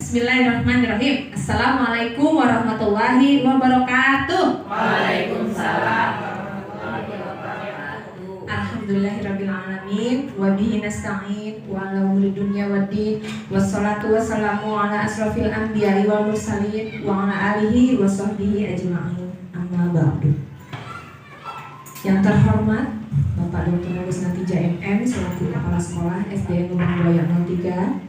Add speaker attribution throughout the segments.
Speaker 1: Bismillahirrahmanirrahim. Assalamualaikum warahmatullahi wabarakatuh.
Speaker 2: Waalaikumsalam.
Speaker 1: Alhamdulillahirabbil alamin wa bihi nasta'in wa ala umuri dunya waddin wassalatu wassalamu ala asrofil anbiya'i wal mursalin wa ala alihi wa sahbihi ajma'in. Amma ba'du. Yang terhormat Bapak Dr. Rusnati JMM selaku Kepala Sekolah SDN Lubang Buaya 03.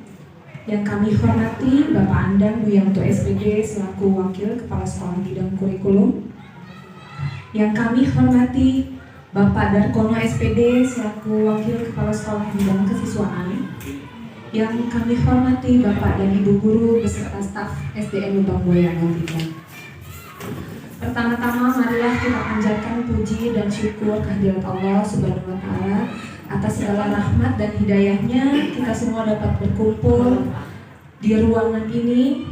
Speaker 1: Yang kami hormati Bapak Andang Buyanto SPD selaku Wakil Kepala Sekolah Bidang Kurikulum. Yang kami hormati Bapak Darkono SPD selaku Wakil Kepala Sekolah Bidang Kesiswaan. Yang kami hormati Bapak dan Ibu Guru beserta staf SDN Lubang Buaya 03. Pertama-tama marilah kita panjatkan puji dan syukur kehadirat Allah Subhanahu wa Ta'ala atas segala rahmat dan hidayahnya kita semua dapat berkumpul di ruangan ini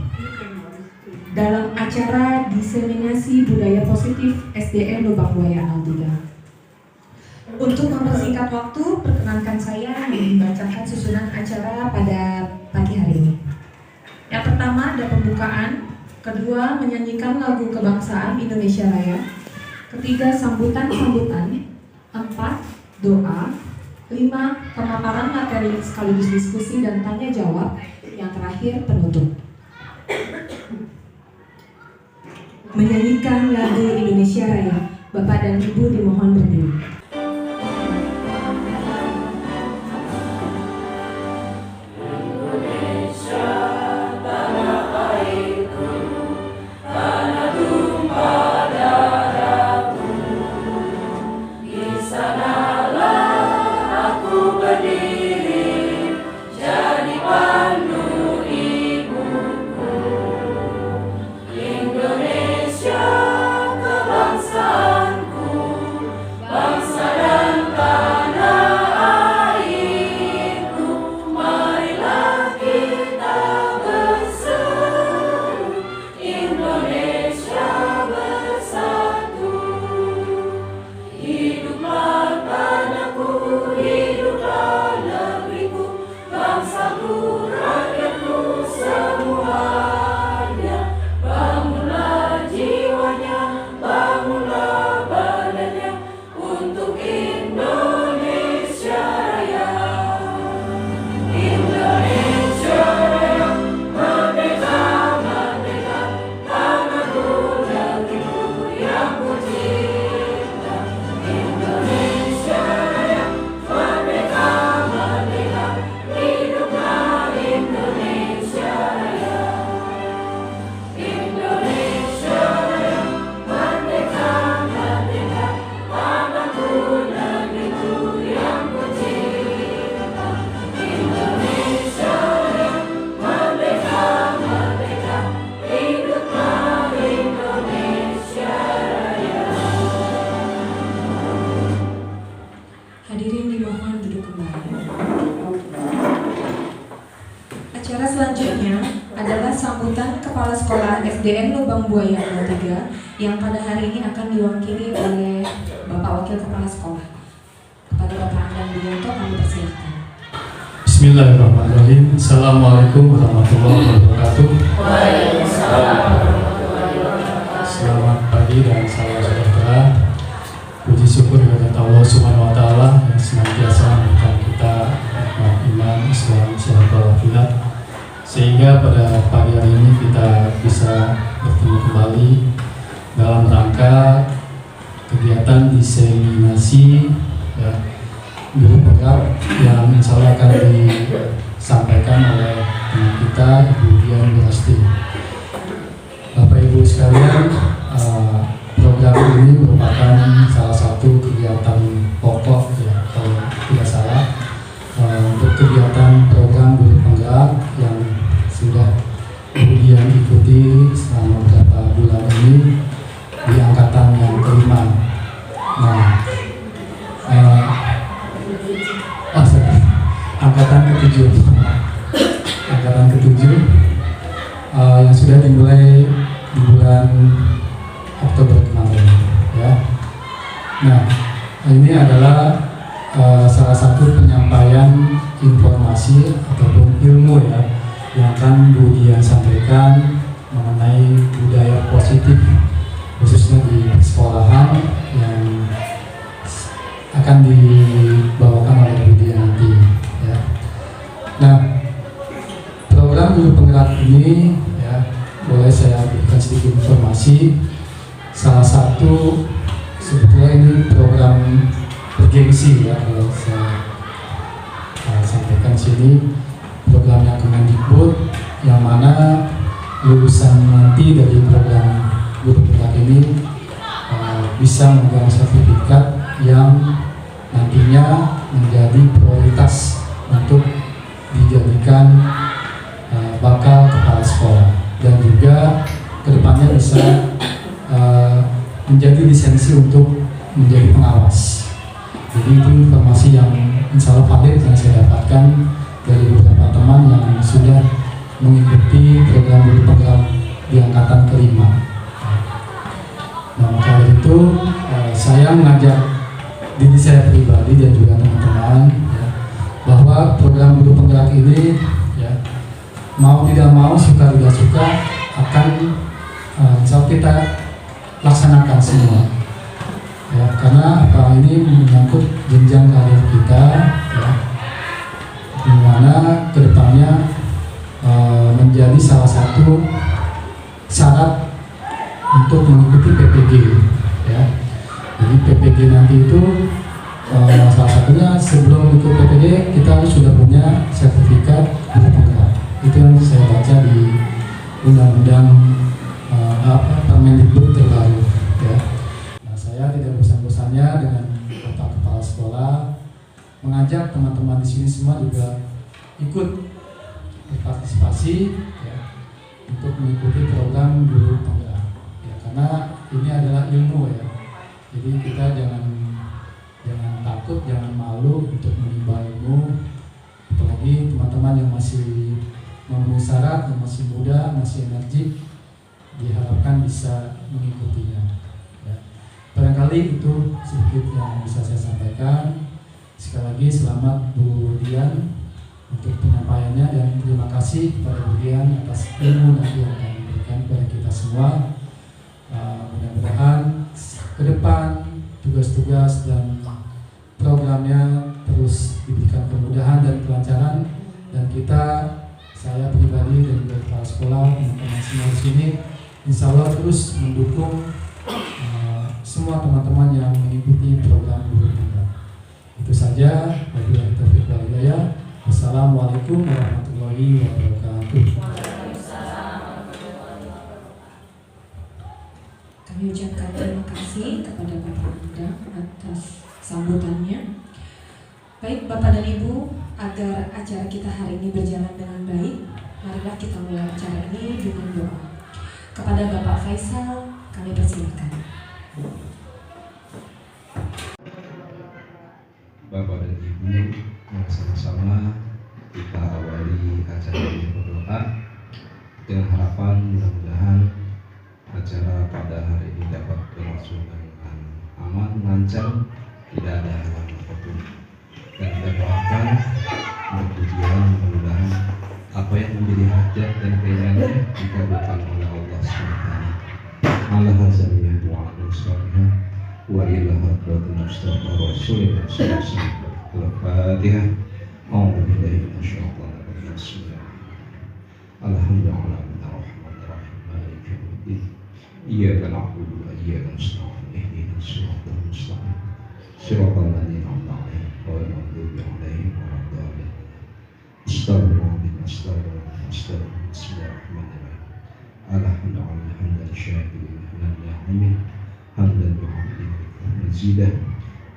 Speaker 1: dalam acara diseminasi budaya positif SDN Lubang Buaya 03. Untuk mempersingkat waktu, perkenankan saya membacakan susunan acara pada pagi hari ini. Yang pertama ada pembukaan, kedua menyanyikan lagu kebangsaan Indonesia Raya, ketiga sambutan-sambutan, empat doa, 5. Pemaparan materi sekaligus diskusi dan tanya jawab. Yang terakhir penutup. Menyanyikan lagu Indonesia Raya. Bapak dan Ibu dimohon berdiri. SDN Lubang Buaya 03 yang pada hari ini akan diwakili oleh Bapak Wakil Kepala Sekolah. Kepada Bapak Andang Buyanto kami persilahkan.
Speaker 3: Bismillahirrahmanirrahim. Assalamualaikum warahmatullahi wabarakatuh.
Speaker 2: Waalaikumsalam.
Speaker 3: Selamat pagi dan salam sejahtera. Puji syukur kepada Allah Subhanahu wa Ta'ala yang senantiasa memberikan kita iman, Islam, sehat walafiat, sehingga pada pagi hari ini kita bisa bertemu kembali dalam rangka kegiatan diseminasi guru penggarap yang insya Allah akan disampaikan oleh teman kita Ibu Dian Wirasti. Bapak Ibu sekalian, program ini merupakan salah satu kegiatan pokok ya, kalau tidak salah, untuk kegiatan program guru penggerak yang sudah kemudian ikuti selama beberapa bulan ini di angkatan yang kelima. Nah, angkatan ketujuh yang sudah dimulai di bulan Oktober kemarin, ya. Nah, ini adalah salah satu penyampaian informasi ataupun ilmu ya yang akan Bu Dian sampaikan mengenai budaya positif khususnya di sekolahan yang akan dibawakan oleh Bu Dian nanti ya. Nah, program guru penggerak ini ya, boleh saya berikan sedikit informasi. Salah satu sebetulnya ini program bergengsi ya, kalau saya sampaikan sini, programnya Kemendikbud yang mana lulusan nanti dari program guru penggerak ini bisa memegang sertifikat yang nantinya menjadi prioritas untuk dijadikan bakal kepala sekolah dan juga kedepannya bisa menjadi lisensi untuk menjadi pengawas. Jadi itu informasi yang insya Allah valid yang saya dapatkan dari beberapa teman yang sudah mengikuti program guru penggerak di angkatan kelima. Nah, maka dari itu saya mengajak diri saya pribadi dan juga teman-teman ya, bahwa program guru penggerak ini ya, mau tidak mau, suka tidak suka akan kita laksanakan semua ya, karena apa, ini menyangkut jenjang karir kita ya, dimana kedepannya menjadi salah satu syarat untuk mengikuti PPG ya. Jadi PPG nanti itu salah satunya sebelum ikut PPG kita sudah punya sertifikat guru penggerak. Itu yang saya baca di undang-undang Permendikbud terbaru ya. Nah, saya tidak bosan-bosannya dengan Bapak Kepala Sekolah mengajak teman-teman di sini semua juga ikut berpartisipasi ya, untuk mengikuti program guru penggerak ya, karena ini adalah ilmu ya. Jadi kita jangan takut, jangan malu untuk menimba ilmu, apalagi teman-teman yang masih memenuhi syarat, yang masih muda, masih energik, diharapkan bisa mengikutinya ya. Barangkali itu sedikit yang bisa saya sampaikan. Sekali lagi selamat Bu Dian untuk penyampaiannya dan terima kasih kepada Bu Dian atas ilmu nanti yang akan diberikan kepada kita semua. Mudah-mudahan ke depan tugas-tugas dan programnya terus diberikan kemudahan dan kelancaran, dan saya pribadi dan juga kepala sekolah, teman-teman semua di sini, insya Allah terus mendukung semua teman-teman yang mengikuti program guru penggerak. Itu saja. Wabillahi taufiq wal hidayah. Wassalamualaikum warahmatullahi wabarakatuh.
Speaker 1: Kami ucapkan terima kasih kepada Bapak Anda atas sambutannya. Baik Bapak dan Ibu, agar acara kita hari ini berjalan dengan baik, marilah kita mulai acara ini dengan doa. Kepada Bapak Faisal, kami persilakan.
Speaker 4: Bapak dan Ibu, sama-sama kita awali acara ini berdoa dengan harapan mudah-mudahan acara pada hari ini dapat berlangsung dengan aman, lancar, tidak ada halangan apapun. Dan kita doakan tujuan mudah-mudahan apa yang menjadi hajat dan keinginannya dikabulkan oleh Allah SWT. Ala hazaniyah du'a'un salihah wa ila hadratin Mustafa Rasulullah SAW. Al-Fatihah. A'udzu billahi minasyaitonir rajim. Bismillahirrahmanirrahim. Alhamdulillahirrahmanirrahim. Maliki yaumiddin. Iyyaka na'budu wa iyyaka nasta'in. Ihdinas siratal mustaqim. Siratal ladzina an'amta 'alaihim ghairil maghdubi 'alaihim waladdallin. Astaghfirullah. Bismillahirrahmanirrahim. Alhamdulillah hamdan syakirin na'imin hamdan yuhibbu mazidah.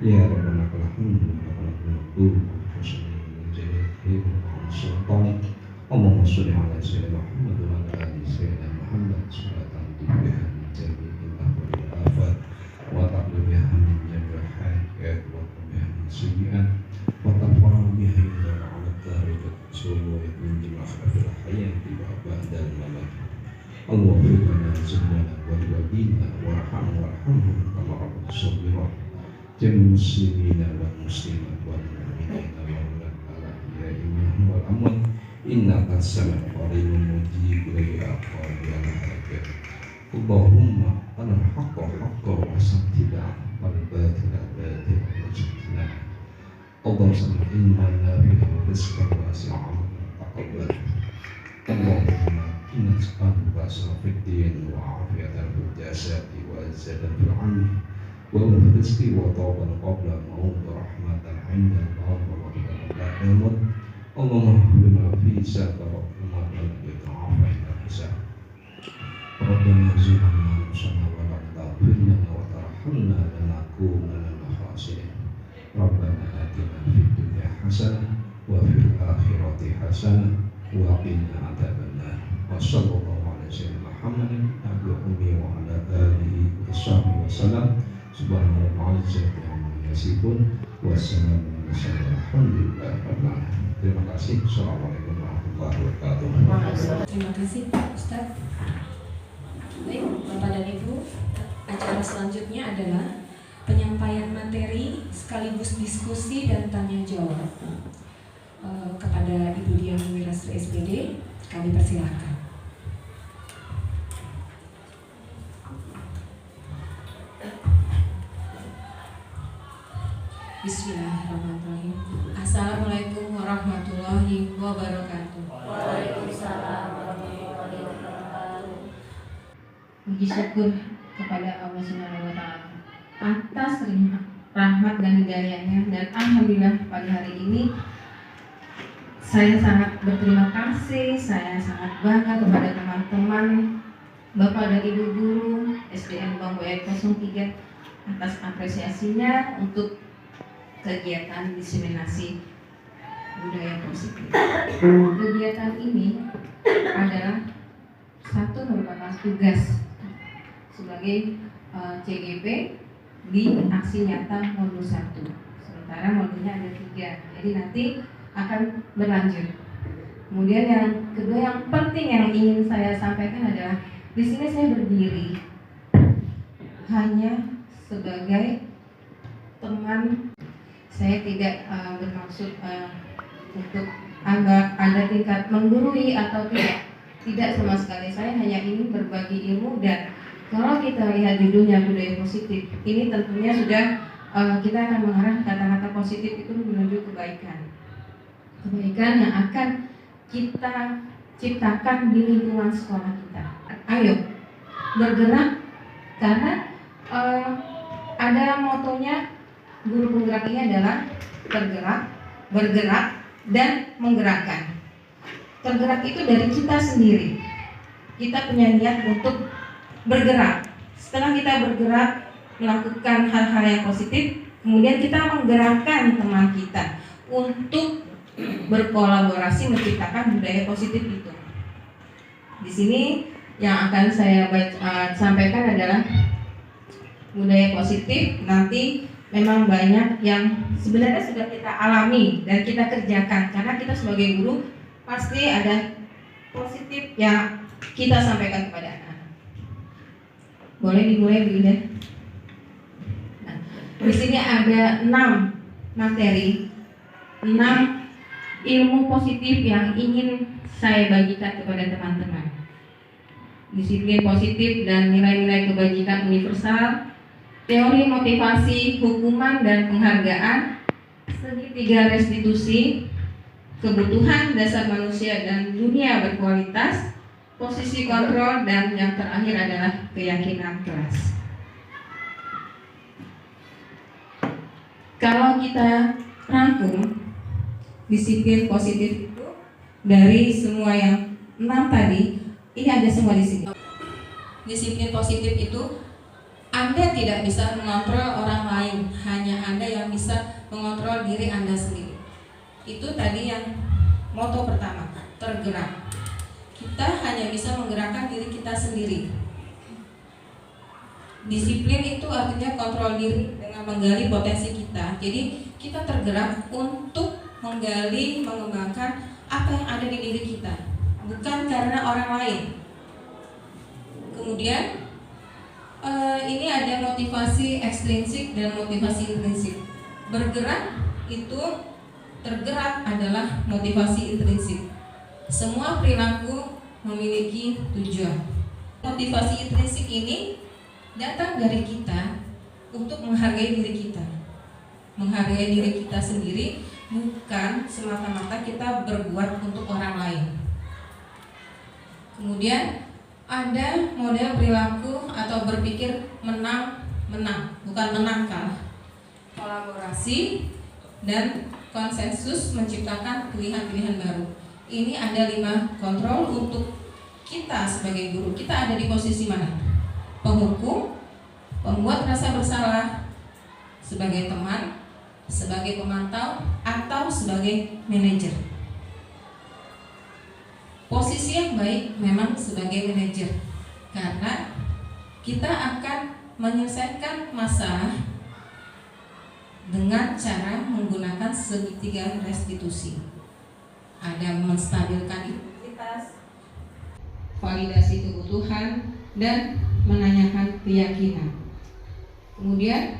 Speaker 4: Ya Rabbana lakal hamdu wa lakal mulku wa sallallahu alaihi wa sallam. Allahumma shalli ala sayyidina Muhammad wa ala ali sayyidina Muhammad salatan biha min jami'il ahwali wal afat wa taqlu biha min jami'il hayat wa biha min sayyi'at wa tafara biha ila ala darajat sulu wa min jami'il hayati wa ba'dal mamat. Allahumma zidna wa wabina warhamhum kama rabbuka sabira. Jami'il muslimina wal muslimat wal mu'minina wal ahya'i minhum wal amwat innaka sami'un qaribun mujibul aqwal hajat. Allahumma al-haqqa haqqa wa sabtiba'ah wal batila batila wa sabtiba'ah. Allahumma salli inna nafi'a wa rizqan wasi'an taqabbal. Allahumma inna nas'aluka safid din wa afiyatan fil jasadi wa izzatan fil 'ilmi wa rizqi wa tawban qabla maut wa rahmatan 'inda al-maut wa rahmatan ba'da al-maut. Allahumma bima fi sakara wa ma yata'afa ila hisab. Rabbana zidna husna wa la taghfir lana wa tarhamna lanakunanna minal khasirin. Rabbana atina fid dunya hasanah wa fil akhirati hasanah wa qina adzabannar. Wa sallallahu ala sayyidina Muhammadin abdihi wa ala alihi wa sahbihi wasallam. Subhanallahi wa bihamdihi amma yasifun wa salamun alhamdulillahi rabbil alamin. Terima kasih. Assalamualaikum warahmatullahi wabarakatuh.
Speaker 1: Terima kasih Pak Ustadz. Baik, Bapak dan Ibu, acara selanjutnya adalah penyampaian materi sekaligus diskusi dan tanya jawab. Kepada Ibu Dian Wirastri SPD, kami persilahkan. Bismillahirrahmanirrahim. Assalamualaikum warahmatullahi wabarakatuh.
Speaker 2: Waalaikumsalam warahmatullahi wabarakatuh.
Speaker 5: Puji syukur kepada Allah Subhanahu wa taala atas rahmat dan hidayahnya, dan alhamdulillah pada hari ini saya sangat berterima kasih, saya sangat bangga kepada teman-teman Bapak dan Ibu guru SDN Bambu Air 03 atas apresiasinya untuk kegiatan diseminasi budaya positif. Kegiatan ini adalah satu merupakan tugas sebagai CGP di aksi nyata modul 1. Sementara modulnya ada 3, jadi nanti akan berlanjut. Kemudian yang kedua yang penting yang ingin saya sampaikan adalah di sini saya berdiri hanya sebagai teman. Saya tidak bermaksud untuk ada tingkat menggurui atau tidak sama sekali. Saya hanya ingin berbagi ilmu, dan kalau kita lihat judulnya budaya positif, ini tentunya sudah kita akan mengarah kata-kata positif itu menuju kebaikan yang akan kita ciptakan di lingkungan sekolah kita. Ayo bergerak, karena ada motonya guru penggerak ini adalah tergerak, bergerak, dan menggerakkan. Tergerak itu dari kita sendiri. Kita punya niat untuk bergerak. Setelah kita bergerak melakukan hal-hal yang positif, kemudian kita menggerakkan teman kita untuk berkolaborasi menciptakan budaya positif itu. Di sini yang akan saya sampaikan adalah budaya positif. Nanti memang banyak yang sebenarnya sudah kita alami dan kita kerjakan, karena kita sebagai guru pasti ada positif yang kita sampaikan kepada anak-anak. Boleh dimulai, Bu Ida? Nah, di sini ada 6 materi, 6 ilmu positif yang ingin saya bagikan kepada teman-teman. Disiplin positif dan nilai-nilai kebajikan universal, teori motivasi, hukuman dan penghargaan, segitiga restitusi, kebutuhan dasar manusia dan dunia berkualitas, posisi kontrol, dan yang terakhir adalah keyakinan kelas. Kalau kita rangkum disiplin positif itu dari semua yang 6 tadi, ini ada semua di sini. Disiplin positif itu Anda tidak bisa mengontrol orang lain, hanya Anda yang bisa mengontrol diri Anda sendiri. Itu tadi yang moto pertama, tergerak. Kita hanya bisa menggerakkan diri kita sendiri. Disiplin itu artinya kontrol diri dengan menggali potensi kita. Jadi kita tergerak untuk menggali, mengembangkan apa yang ada di diri kita, bukan karena orang lain. Kemudian ini ada motivasi ekstrinsik dan motivasi intrinsik. Bergerak itu, tergerak adalah motivasi intrinsik. Semua perilaku memiliki tujuan. Motivasi intrinsik ini datang dari kita untuk menghargai diri kita. Menghargai diri kita sendiri, bukan semata-mata kita berbuat untuk orang lain. Kemudian ada model perilaku atau berpikir menang-menang, bukan menang kalah. Kolaborasi dan konsensus menciptakan pilihan-pilihan baru. Ini ada 5 kontrol untuk kita sebagai guru. Kita ada di posisi mana? Penghukum, pembuat rasa bersalah, sebagai teman, sebagai pemantau, atau sebagai manajer. Posisi yang baik memang sebagai manajer, karena kita akan menyelesaikan masalah dengan cara menggunakan segitiga restitusi. Ada menstabilkan identitas, validasi kebutuhan, dan menanyakan keyakinan. Kemudian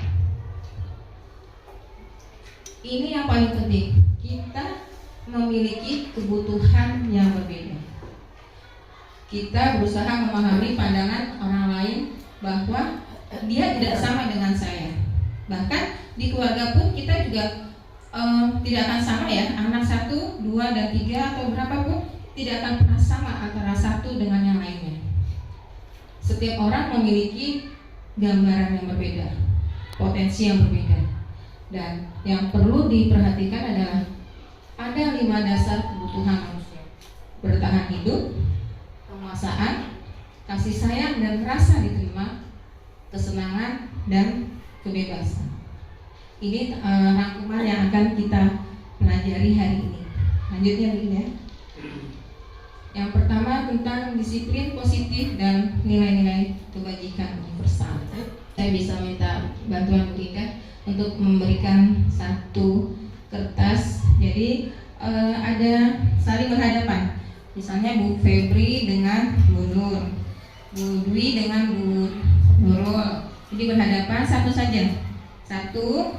Speaker 5: ini yang paling penting, kita memiliki kebutuhan yang berbeda. Kita berusaha memahami pandangan orang lain bahwa dia tidak sama dengan saya. Bahkan di keluarga pun kita juga tidak akan sama ya. Anak 1, 2, dan 3 atau berapapun tidak akan pernah sama antara satu dengan yang lainnya. Setiap orang memiliki gambaran yang berbeda, potensi yang berbeda. Dan yang perlu diperhatikan adalah ada 5 dasar kebutuhan manusia: bertahan hidup, penguasaan, kasih sayang dan rasa diterima, kesenangan, dan kebebasan. Ini rangkuman yang akan kita pelajari hari ini. Lanjutnya lagi ya. Yang pertama tentang disiplin positif dan nilai-nilai kebajikan universal. Saya bisa minta bantuan Bu Ika untuk memberikan satu kertas. Jadi ada saling berhadapan. Misalnya Bu Febri dengan Bu Nur, Bu Dwi dengan Bu Nurul. Jadi berhadapan satu saja. Satu.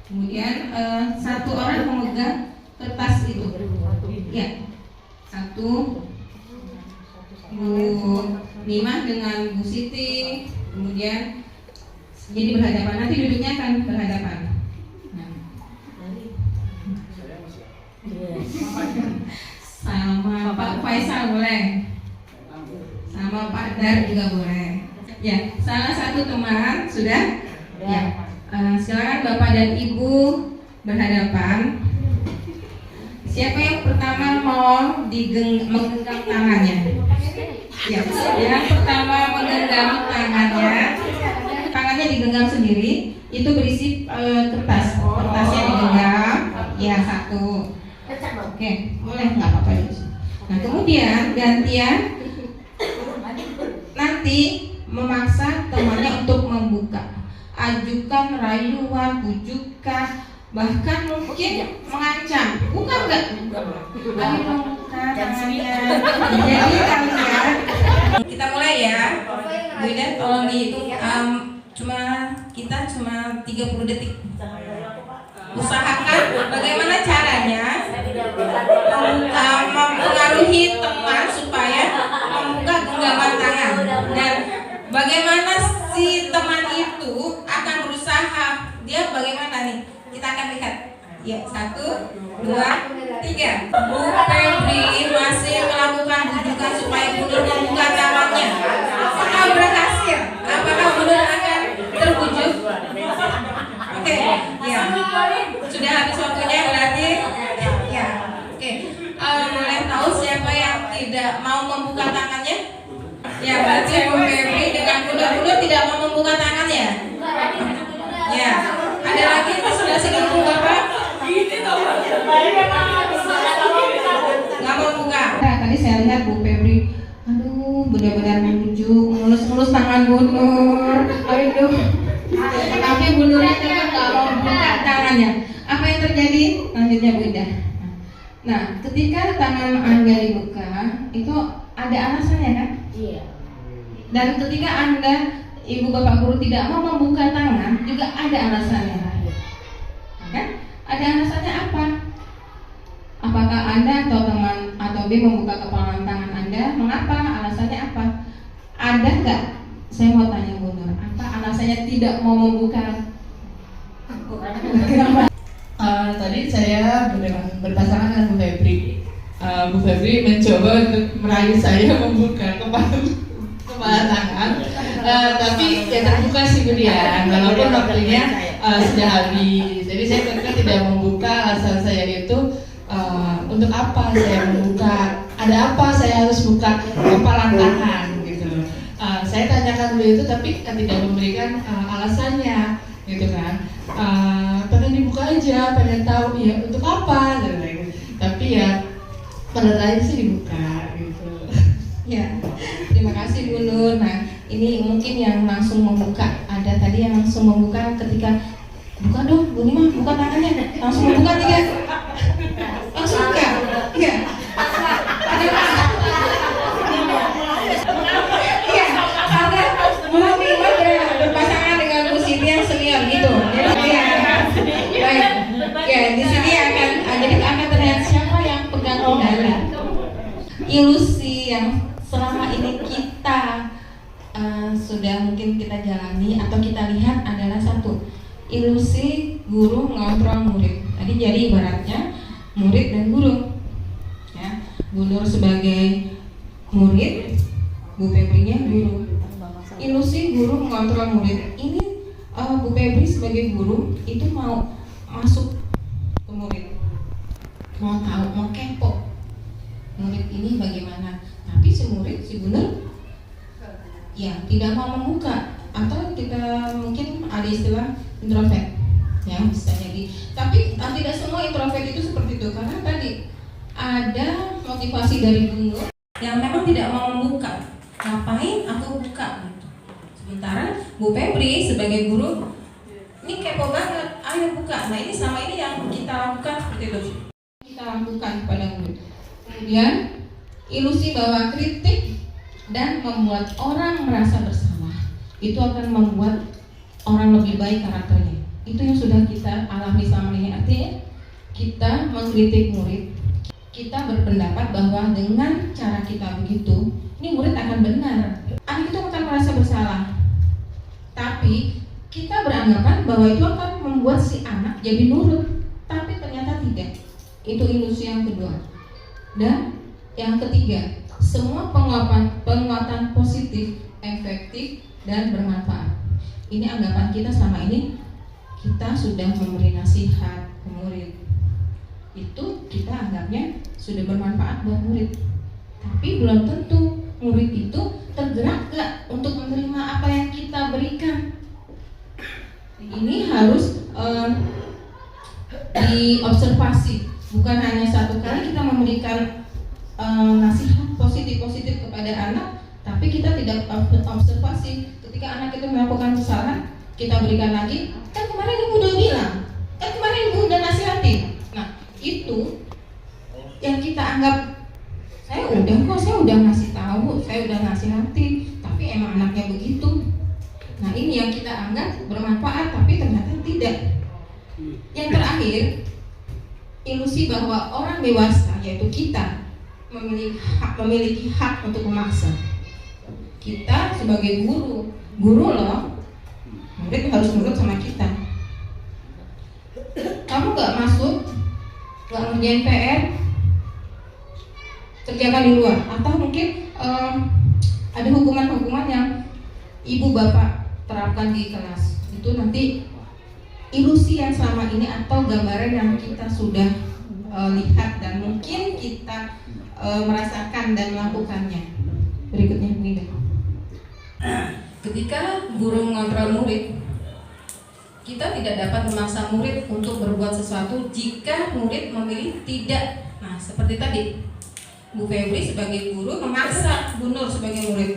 Speaker 5: Kemudian satu orang memegang kertas itu. Ya. Satu. Bu Nimah dengan Bu Siti. Kemudian jadi berhadapan. Nanti duduknya akan berhadapan. Nah. Sama Pak Faisal boleh. Sama Pak Dar juga boleh. Ya, salah satu teman sudah. Ya. Silakan Bapak dan Ibu berhadapan. Siapa yang pertama mau menggenggam tangannya? Ya, yang pertama menggenggam tangannya digenggam sendiri. Itu berisi kertas. Kertasnya digenggam. Ya, satu. Oke, boleh, nggak apa-apa itu. Nah, kemudian gantian nanti memaksa temannya untuk membuka. Ajukan rayuan, bujukan, bahkan mungkin mengancam. Bukan enggak? Ayo membuka tangannya. Jadi kalian, kita mulai ya. Bu Ida tolong dihitung. Kita cuma 30 detik. Usahakan bagaimana caranya mempengaruhi teman supaya membuka genggaman tangan, dan bagaimana si teman itu akan berusaha, dia bagaimana nih, kita akan lihat ya. 1, 2, 3. Bu Febri masih melakukan bujukan supaya Bu Nur membuka tangannya. Apakah berhasil? Apakah Bu Nur akan terbujuk? Oke, ya. Sudah habis waktunya berarti ya. Oke. Boleh tahu siapa yang tidak mau membuka tangannya? Ya, berarti Bu Febri dengan Bu Nur tidak mau membuka tangannya. Ya. Ada lagi yang sudah segera Bapak? Nggak mau buka. Nah, tadi saya lihat Bu Febri, aduh, benar-benar membujuk, ngelus-ngelus tangan Bu Nur. Aduh. Tapi Bu Nur itu nggak mau buka tangannya. Apa yang terjadi? Lanjutnya Bu Ida. Nah, ketika tangan Anda dibuka, itu ada alasannya kan?
Speaker 2: Iya.
Speaker 5: Dan ketika Anda, Ibu Bapak Guru tidak mau membuka tangan, juga ada alasannya. Kan? Ada alasannya apa? Apakah apakah Anda atau teman atau B membuka kepalan tangan Anda? Mengapa? Alasannya apa? Ada nggak? Saya mau tanya Bu Nur, apa alasannya tidak mau membuka?
Speaker 6: Tadi saya berpasangan dengan Bu Febri. Bu Febri mencoba untuk merayu saya membuka kepala tangan, tapi ya terbuka sih Bu Dian, walaupun waktunya sudah habis. Jadi saya tetap tidak membuka. Alasan saya itu untuk apa saya membuka? Ada apa saya harus buka kepala tangan gitu. Saya tanyakan beliau itu, tapi tidak memberikan alasannya gitu kan. Pengen dibuka aja, pengen tahu ya untuk apa gitu. Tapi ya pada lain sih dibuka gitu.
Speaker 5: Ya, terima kasih Bu Nur. Nah, ini mungkin yang langsung membuka. Ada tadi yang langsung membuka ketika buka dong, Bu Nima, buka tangannya. Langsung membuka tidak? Langsung buka? Iya. Ada apa? Iya, karena Bu Nima berpasangan dengan Bu Siti yang senior gitu. Iya. Baik. Ya, di sini akan terlihat siapa yang pegang kendali. Ilusi yang selama ini kita sudah mungkin kita jalani atau kita lihat adalah satu, ilusi guru mengontrol murid. Tadi jadi ibaratnya murid dan guru. Ya, Bu Nur sebagai murid, Bu Febrinya guru. Ilusi guru mengontrol murid. Ini Bu Febri sebagai guru itu mau masuk ke murid, mau tahu, mau kepo murid ini bagaimana. Tapi si murid, si Bu Nur ya tidak mau membuka, atau kita mungkin ada istilah introvert ya, bisa jadi. Tapi tidak semua introvert itu seperti itu, karena tadi ada motivasi dari Bu Nur yang memang tidak mau membuka. Ngapain aku buka gitu. Sementara Bu Febri sebagai guru ini kepo banget, ayo buka. Nah, ini sama ini yang kita lakukan seperti itu, kita lakukan pada murid. Kemudian ilusi bahwa kritik dan membuat orang merasa bersalah itu akan membuat orang lebih baik karakternya. Itu yang sudah kita alami selama ini. Artinya kita mengkritik murid, kita berpendapat bahwa dengan cara kita begitu, ini murid akan benar, anak itu akan merasa bersalah. Tapi kita beranggapan bahwa itu akan membuat si anak jadi nurut, tapi ternyata tidak. Itu ilusi yang kedua. Dan yang ketiga, semua penguatan positif, efektif, dan bermanfaat. Ini anggapan kita selama ini, kita sudah memberi nasihat ke murid, itu kita anggapnya sudah bermanfaat buat murid. Tapi belum tentu murid itu tergerak gak untuk menerima apa yang kita berikan. Ini harus diobservasi. Bukan hanya satu kali kita memberikan nasihat positif kepada anak, tapi kita tidak observasi. Ketika anak itu melakukan kesalahan, kita berikan lagi. Kan kemarin ibu udah bilang, kan kemarin ibu udah nasihatin. Nah, itu yang kita anggap, saya udah ngasih tahu, saya udah nasihatin, tapi emang anaknya begitu. Nah, ini yang kita anggap bermanfaat, tapi ternyata tidak. Yang terakhir, ilusi bahwa orang dewasa, yaitu kita, memiliki hak untuk memaksa. Kita sebagai guru loh, murid harus nurut sama kita. Kamu gak masuk, gak ngerjain PR, kerjakan di luar. Atau mungkin ada hukuman-hukuman yang ibu bapak terapkan di kelas. Itu nanti ilusi yang selama ini atau gambaran yang kita sudah lihat dan mungkin kita merasakan dan melakukannya. Berikutnya ini. Ketika guru mengontrol murid, kita tidak dapat memaksa murid untuk berbuat sesuatu jika murid memilih tidak. Nah, seperti tadi Bu Febri sebagai guru memaksa Bu Nur sebagai murid,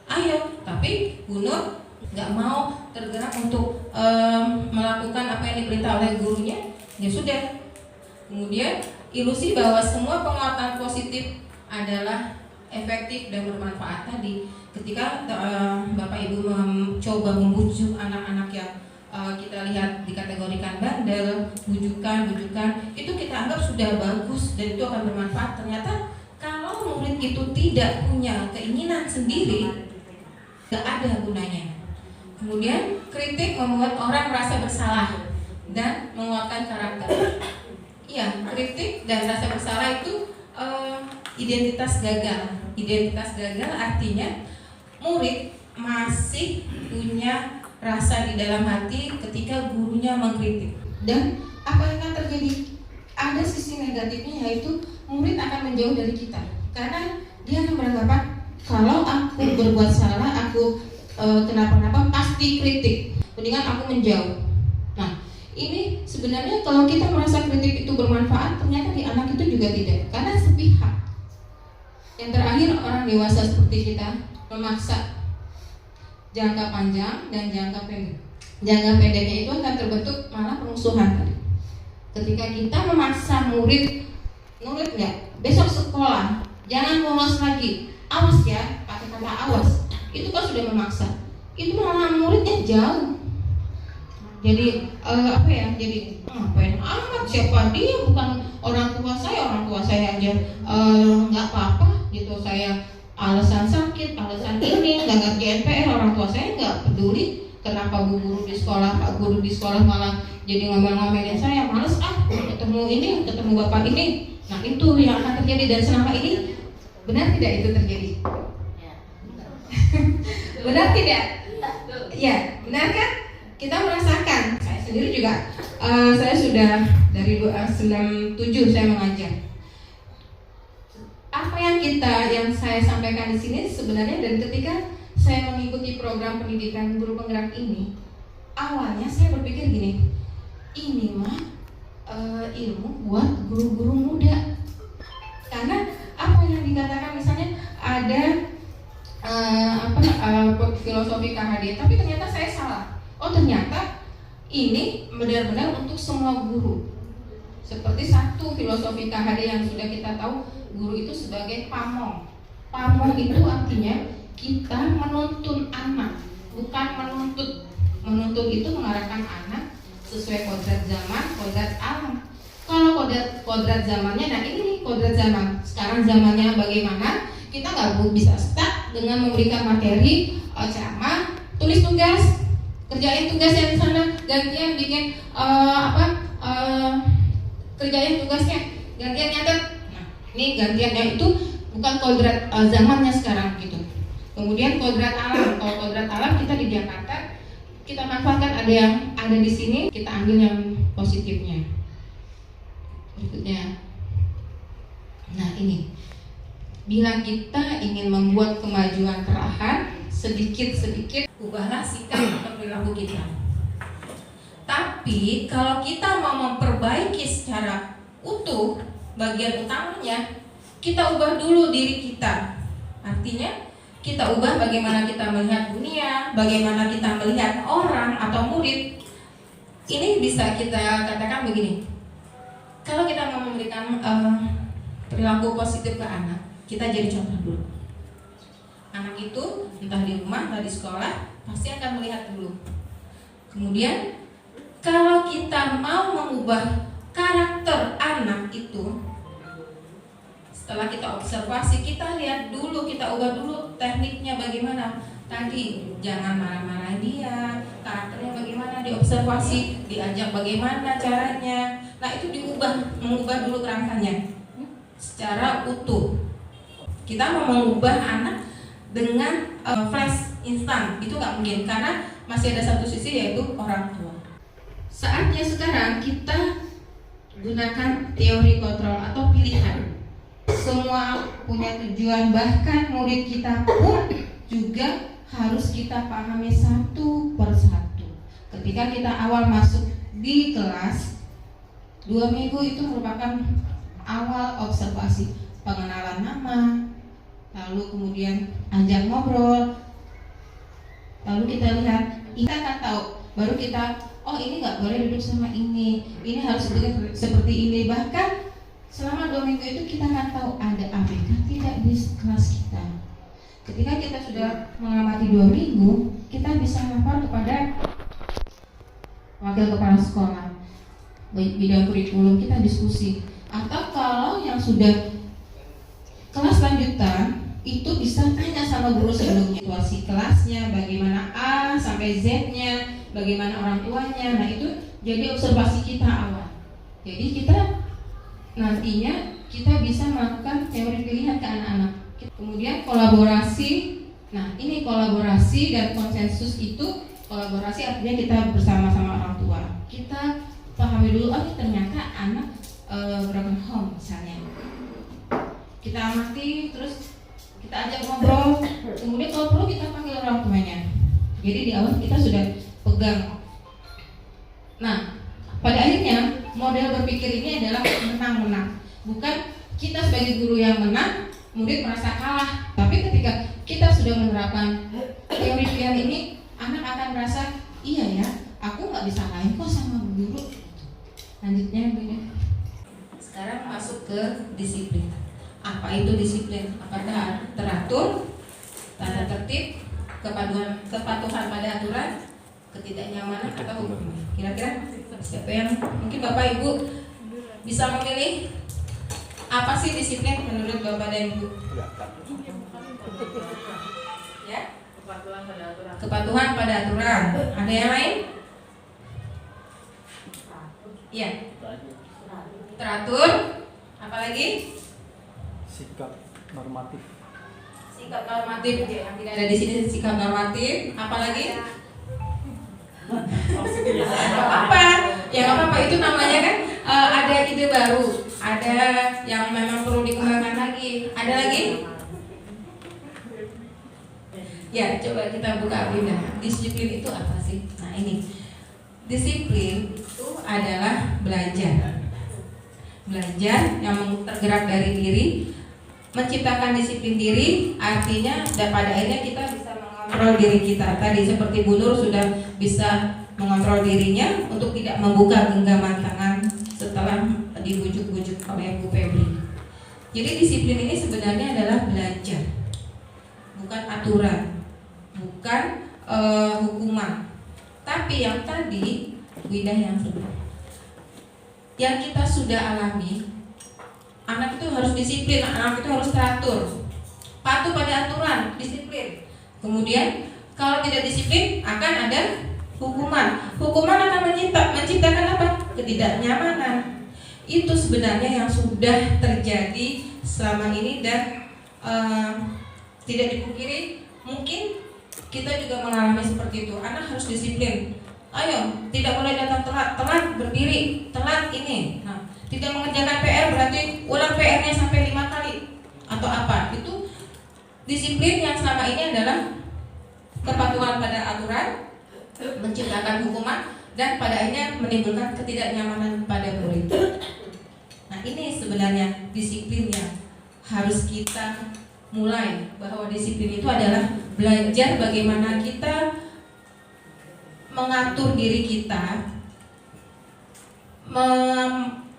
Speaker 5: ayo, tapi Bu Nur nggak mau tergerak untuk melakukan apa yang diperintah oleh gurunya. Ya sudah. Kemudian ilusi bahwa semua penguatan positif adalah efektif dan bermanfaat tadi. Ketika Bapak Ibu mencoba membujuk anak-anak yang kita lihat dikategorikan bandel, bujukan, itu kita anggap sudah bagus dan itu akan bermanfaat. Ternyata kalau murid itu tidak punya keinginan sendiri, tidak ada gunanya. Kemudian kritik membuat orang merasa bersalah dan menguatkan karakter. Iya, kritik dan rasa bersalah itu identitas gagal. Identitas gagal artinya murid masih punya rasa di dalam hati ketika gurunya mengkritik. Dan apa yang akan terjadi? Ada sisi negatifnya, yaitu murid akan menjauh dari kita. Karena dia akan beranggapan kalau aku berbuat salah, aku kenapa-napa pasti kritik. Mendingan aku menjauh. Nah, ini sebenarnya kalau kita merasa kritik itu bermanfaat, ternyata di anak itu juga tidak. Karena sepihak. Yang terakhir, orang dewasa seperti kita memaksa jangka panjang dan jangka pendek. Jangka pendeknya itu akan terbentuk malah permusuhan tadi. Ketika kita memaksa murid nggak, besok sekolah jangan bolos lagi, awas ya, pakai kata awas, itu kan sudah memaksa. Itu malah muridnya jauh. Jadi jadi ngapain amat, siapa dia, bukan orang tua saya aja nggak apa-apa gitu, saya alasan sakit, alasan ini, nggak GNPR, orang tua saya nggak peduli. Kenapa bu guru di sekolah, pak guru di sekolah malah jadi ngomel-ngomelin saya, males ketemu bapak ini. Nah itu yang akan terjadi, dan selama ini benar tidak itu terjadi? Benar tidak? Ya, benar kan? Kita merasakan. Saya sendiri juga, saya sudah dari 97 saya mengajar. Apa yang saya sampaikan di sini sebenarnya, dan ketika saya mengikuti program pendidikan guru penggerak ini, awalnya saya berpikir gini, ini mah ilmu buat guru-guru muda. Karena apa yang dikatakan misalnya ada filosofi KHD, tapi ternyata saya salah. Oh ternyata ini benar-benar untuk semua guru. Seperti satu filosofi KHD yang sudah kita tahu, guru itu sebagai pamong. Pamong itu artinya kita menuntun anak, bukan menuntut. Menuntun itu mengarahkan anak sesuai kodrat zaman, kodrat alam. Kalau kodrat zamannya, nah ini nih kodrat zaman. Sekarang zamannya bagaimana? Kita nggak bisa stuck dengan memberikan materi, ceramah, tulis tugas, kerjain tugas yang di sana, gantian bikin kerjain tugasnya, gantian nyatet. Nah, ini gantiannya itu bukan kodrat zamannya sekarang gitu. Kemudian kodrat alam, kalau kodrat alam kita di Jakarta, kita manfaatkan ada yang ada di sini, kita ambil yang positifnya. Berikutnya, nah ini, bila kita ingin membuat kemajuan perlahan, sedikit-sedikit ubahlah sikap atau perilaku kita. Tapi kalau kita mau memperbaiki secara utuh, bagian utamanya kita ubah dulu diri kita. Artinya kita ubah bagaimana kita melihat dunia, bagaimana kita melihat orang atau murid. Ini bisa kita katakan begini, kalau kita mau memberikan perilaku positif ke anak, kita jadi contoh dulu. Anak itu entah di rumah, entah di sekolah, pasti akan melihat dulu. Kemudian kalau kita mau mengubah karakter anak itu, setelah kita observasi, kita lihat dulu, kita ubah dulu tekniknya bagaimana. Tadi jangan marah-marah dia, karakternya bagaimana, diobservasi, diajak bagaimana caranya. Nah itu mengubah dulu kerangkanya secara utuh. Kita mau mengubah anak dengan flash instan, itu nggak mungkin, karena masih ada satu sisi, yaitu orang tua. Saatnya sekarang kita gunakan teori kontrol atau pilihan. Semua punya tujuan, bahkan murid kita pun juga harus kita pahami satu persatu. Ketika kita awal masuk di kelas, 2 minggu itu merupakan awal observasi, pengenalan nama, lalu kemudian ajak ngobrol, lalu kita lihat, kita akan tahu, baru kita, oh ini nggak boleh duduk sama ini harus duduk seperti ini. Bahkan selama 2 minggu itu kita akan tahu ada ABK tidak di kelas kita. Ketika kita sudah mengamati 2 minggu, kita bisa hafal kepada wakil kepala sekolah, bidang kurikulum kita diskusi. Atau kalau yang sudah kelas lanjutan itu bisa tanya sama guru sebelumnya, situasi kelasnya, bagaimana A sampai Z-nya, bagaimana orang tuanya. Nah itu jadi observasi kita awal. Jadi kita nantinya kita bisa melakukan teori pilihan ke anak-anak. Kemudian kolaborasi. Nah ini kolaborasi dan konsensus itu, kolaborasi artinya kita bersama-sama orang tua. Kita pahami dulu, oh ternyata anak broken home misalnya. Kita amati, terus kita ajak ngobrol. Kemudian kalau perlu kita panggil orang tuanya. Jadi di awal kita sudah pegang. Nah pada akhirnya model berpikir ini adalah menang-menang. Bukan kita sebagai guru yang menang, murid merasa kalah. Tapi ketika kita sudah menerapkan teori pilihan ini, anak akan merasa, iya ya, aku nggak bisa lain kok sama guru. Lanjutnya begini. Sekarang masuk ke disiplin. Apa itu disiplin? Apakah teratur, tata tertib, kepatuhan pada aturan, ketidaknyamanan, atau hukum? Kira-kira siapa yang mungkin Bapak Ibu bisa memilih? Apa sih disiplin menurut Bapak dan Ibu? Ya? Kepatuhan pada aturan. Ada yang lain? Iya. Teratur. Apalagi?
Speaker 7: Sikap normatif.
Speaker 5: Sikap normatif. Yang tidak ada di sini sikap normatif. Apalagi? Apa? Ya nggak apa-apa, itu namanya kan ada ide baru, ada yang memang perlu dikembangkan lagi. Ada lagi? Ya, coba kita buka Bunda. Disiplin itu apa sih? Nah ini, disiplin itu adalah belajar. Belajar yang tergerak dari diri, menciptakan disiplin diri, artinya dan pada akhirnya kita bisa mengontrol diri kita. Tadi seperti Bu Nur sudah bisa mengontrol dirinya untuk tidak membuka genggaman tangan setelah dibujuk-bujuk oleh Bu Febri. Jadi disiplin ini sebenarnya adalah belajar, bukan aturan, bukan hukuman. Tapi yang tadi Widah yang kita sudah alami, anak itu harus disiplin, anak itu harus teratur, patuh pada aturan, disiplin. Kemudian kalau tidak disiplin akan ada hukuman. Hukuman akan menciptakan apa? Ketidaknyamanan. Itu sebenarnya yang sudah terjadi selama ini dan tidak dipungkiri mungkin kita juga mengalami seperti itu. Anak harus disiplin. Ayo, tidak boleh datang telat, telat berdiri, telat ini. Nah, tidak mengerjakan PR berarti ulang PR-nya sampai 5 kali atau apa? Itu disiplin yang selama ini adalah kepatuhan pada aturan, menciptakan hukuman, dan pada akhirnya menimbulkan ketidaknyamanan pada murid. Nah ini sebenarnya disiplin yang harus kita mulai, bahwa disiplin itu adalah belajar bagaimana kita mengatur diri kita,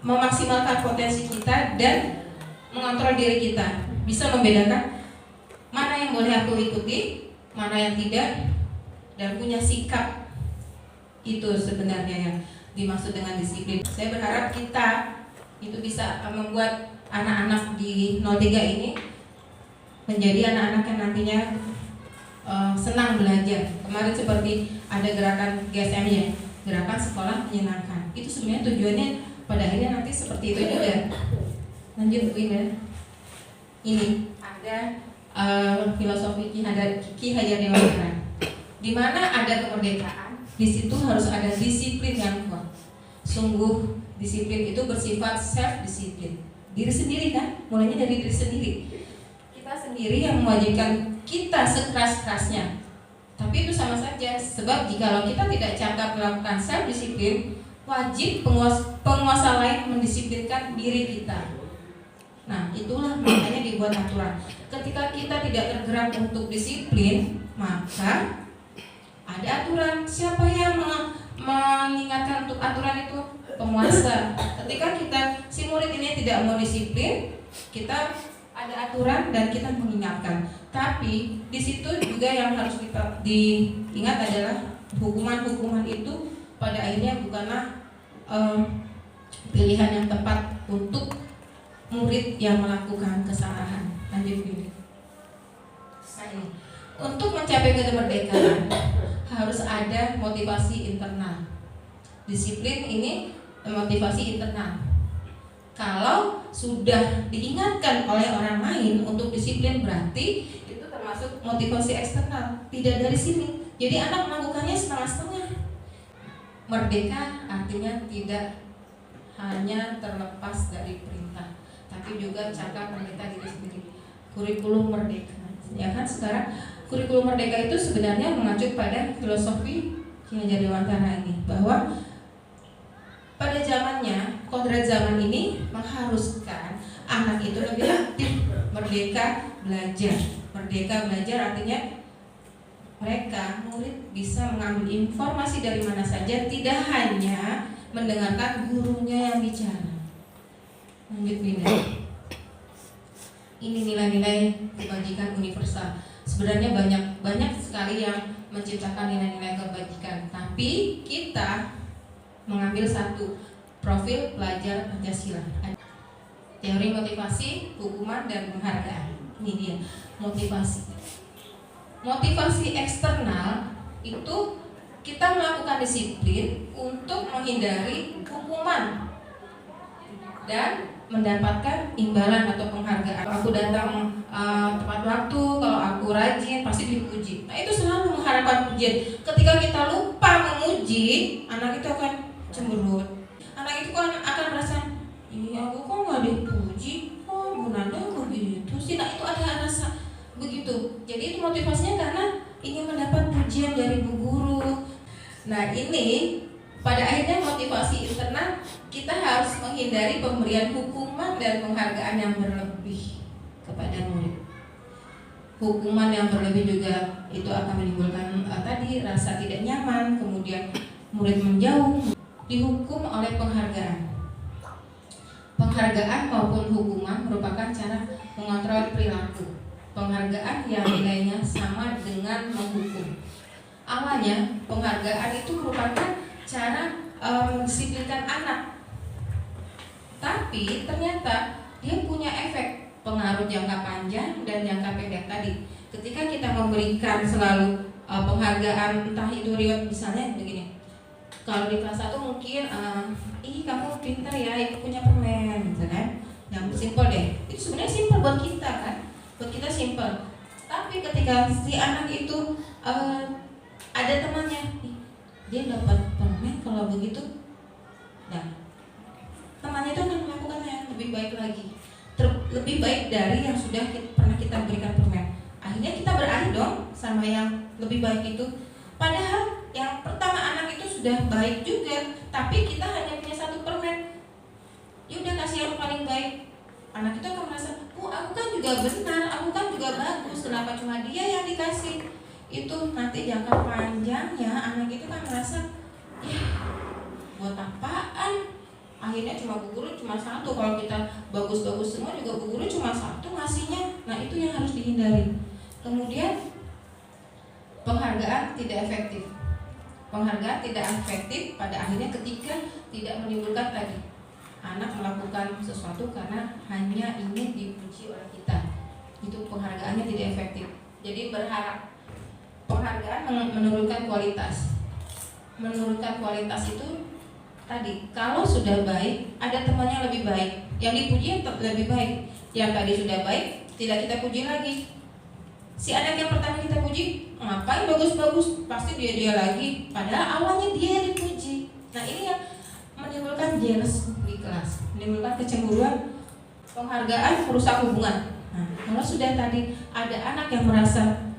Speaker 5: memaksimalkan potensi kita, dan mengontrol diri kita. Bisa membedakan mana yang boleh aku ikuti, mana yang tidak, dan punya sikap. Itu sebenarnya yang dimaksud dengan disiplin. Saya berharap kita itu bisa membuat anak-anak di 03 ini menjadi anak-anak yang nantinya senang belajar. Kemarin seperti ada gerakan GSM-nya, gerakan sekolah menyenangkan. Itu sebenarnya tujuannya pada akhirnya nanti seperti itu juga. Lanjut Bu Ina. Ini ada filosofi Ki Hajar Dewantara. Di mana ada kemerdekaan, di situ harus ada disiplin yang kuat. Sungguh disiplin itu bersifat self disiplin. Diri sendiri kan, mulainya dari diri sendiri. Kita sendiri yang mewajibkan kita sekeras-kerasnya. Tapi itu sama saja, sebab jikalau kita tidak cakap melakukan self disiplin, wajib penguasa lain mendisiplinkan diri kita. Nah, itulah makanya dibuat aturan. Ketika kita tidak tergerak untuk disiplin, maka ada aturan. Siapa yang mengingatkan untuk aturan itu? Penguasa. Ketika si murid ini tidak mau disiplin, kita ada aturan dan kita mengingatkan. Tapi di situ juga yang harus kita diingat adalah hukuman-hukuman itu pada akhirnya bukanlah pilihan yang tepat untuk murid yang melakukan kesalahan. Lanjut ini. Untuk mencapai kemerdekaan harus ada motivasi internal. Disiplin ini motivasi internal. Kalau sudah diingatkan oleh orang lain untuk disiplin, berarti itu termasuk motivasi eksternal, tidak dari sini. Jadi anak melakukannya setengah-setengah. Merdeka artinya tidak hanya terlepas dari perintah, tapi juga cara merdeka diri sendiri. Kurikulum merdeka, ya kan sekarang kurikulum merdeka itu sebenarnya mengacu pada filosofi Ki Hajar Dewantara ini, bahwa pada zamannya, kodrat zaman ini mengharuskan anak itu lebih aktif, merdeka belajar. Merdeka belajar artinya mereka murid bisa mengambil informasi dari mana saja, tidak hanya mendengarkan gurunya yang bicara. Lanjut Bina. Ini nilai-nilai kebajikan universal. Sebenarnya banyak sekali yang menciptakan nilai-nilai kebajikan, tapi kita mengambil satu, profil pelajar Pancasila. Teori motivasi, hukuman, dan penghargaan. Ini dia motivasi. Motivasi eksternal itu kita melakukan disiplin untuk menghindari hukuman dan mendapatkan imbalan atau penghargaan. Kalau aku datang tepat waktu, kalau aku rajin, pasti dipuji. Nah itu selalu mengharapkan pujian. Ketika kita lupa memuji, anak itu akan cemberut. Anak itu akan merasa, iya aku kok nggak dipuji, kok Bu Nanda begitu sih. Nah itu ada rasa begitu. Jadi itu motivasinya karena ingin mendapat pujian dari bu guru. Nah ini pada akhirnya motivasi internal, kita harus menghindari pemberian hukuman dan penghargaan yang berlebih kepada murid. Hukuman yang berlebih juga itu akan menimbulkan tadi rasa tidak nyaman, kemudian murid menjauh. Dihukum oleh penghargaan. Penghargaan maupun hukuman merupakan cara mengontrol perilaku. Penghargaan yang nilainya sama dengan menghukum. Awalnya penghargaan itu merupakan cara mendisiplinkan anak, tapi ternyata dia punya efek pengaruh jangka panjang dan jangka pendek tadi. Ketika kita memberikan selalu penghargaan, entah itu reward, misalnya begini, kalau di kelas 1 mungkin ih kamu pintar ya, ibu punya permen gitu kan, yang simpel deh. Itu sebenarnya simpel buat kita kan, buat kita simpel. Tapi ketika si anak itu ada temannya, dia dapat permen kalau begitu, nah temannya itu akan melakukan yang lebih baik lagi, lebih baik dari yang sudah pernah kita berikan permen. Akhirnya kita beralih dong sama yang lebih baik itu. Padahal yang pertama anak itu sudah baik juga, tapi kita hanya punya satu permen. Ya udah kasih yang paling baik. Anak itu akan merasa, aku kan juga benar, aku kan juga bagus, kenapa cuma dia yang dikasih? Itu nanti jangka panjangnya anak itu kan merasa, ya buat apaan? Akhirnya cuma bu guru cuma satu, kalau kita bagus-bagus semua juga bu guru cuma satu ngasihnya. Nah itu yang harus dihindari. Kemudian penghargaan tidak efektif. Penghargaan tidak efektif pada akhirnya ketika tidak menimbulkan tadi anak melakukan sesuatu karena hanya ingin dipuji oleh kita. Itu penghargaannya tidak efektif. Jadi berharap penghargaan menurunkan kualitas. Menurunkan kualitas itu tadi, kalau sudah baik, ada temannya lebih baik, yang dipuji lebih baik. Yang tadi sudah baik, tidak kita puji lagi. Si anak yang pertama kita puji, ngapain bagus-bagus, pasti dia lagi. Padahal awalnya dia yang dipuji. Nah ini yang menimbulkan jealous di kelas, menimbulkan kecemburuan. Penghargaan merusak hubungan. Nah kalau sudah tadi ada anak yang merasa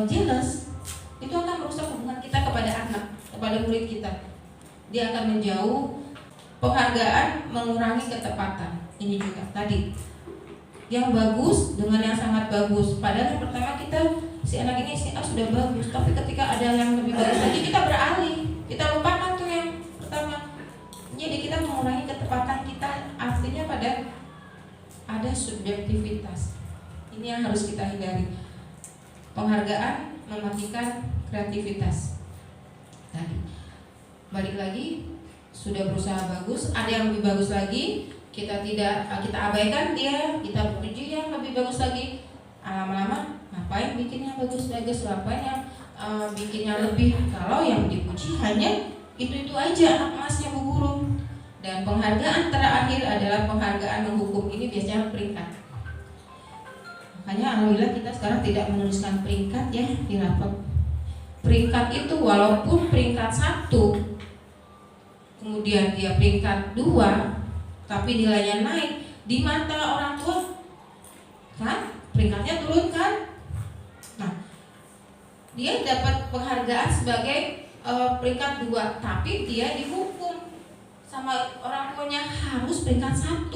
Speaker 5: jealous, itu akan merusak hubungan kita kepada anak, kepada murid kita. Dia akan menjauh. Penghargaan mengurangi ketepatan. Ini juga tadi yang bagus dengan yang sangat bagus. Padahal yang pertama kita, si anak ini si A sudah bagus, tapi ketika ada yang lebih bagus lagi kita beralih, kita lupakan tuh yang pertama. Jadi kita mengurangi ketepatan kita. Artinya pada ada subjektivitas. Ini yang harus kita hindari. Penghargaan mematikan kreativitas tadi. balik lagi sudah berusaha bagus, ada yang lebih bagus lagi, kita abaikan dia, kita puji yang lebih bagus lagi. Lama-lama ngapain bikin yang bagus-bagus, ngapain yang bikin yang lebih, kalau yang dipuji hanya itu aja, anak emasnya Bu Guru. Dan penghargaan terakhir adalah penghargaan menghukum, ini biasanya peringkat. Makanya alhamdulillah kita sekarang tidak menuliskan peringkat ya di rapot. Peringkat itu walaupun peringkat 1, kemudian dia peringkat 2, tapi nilainya naik, di mata orang tua kan peringkatnya turun kan. Nah, dia dapat penghargaan sebagai peringkat 2, tapi dia dihukum sama orang tuanya harus peringkat 1.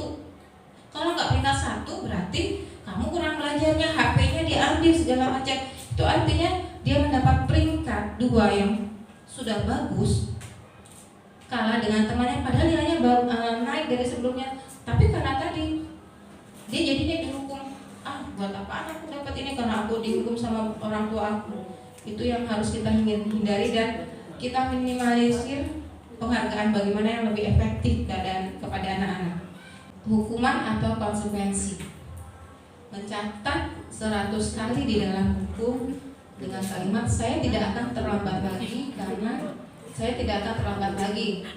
Speaker 5: Kalau nggak peringkat 1 berarti kamu kurang belajarnya, HP-nya diambil segala macam. Itu artinya dia mendapat peringkat 2 yang sudah bagus, kalah dengan temannya padahal nilainya naik dari sebelumnya. Tapi karena tadi dia jadinya dihukum, buat apaan aku dapat ini karena aku dihukum sama orang tua aku. Itu yang harus kita hindari dan kita minimalisir penghargaan bagaimana yang lebih efektif kepada anak-anak. Hukuman atau konsekuensi. Mencatat 100 kali di dalam buku dengan kalimat saya tidak akan terlambat lagi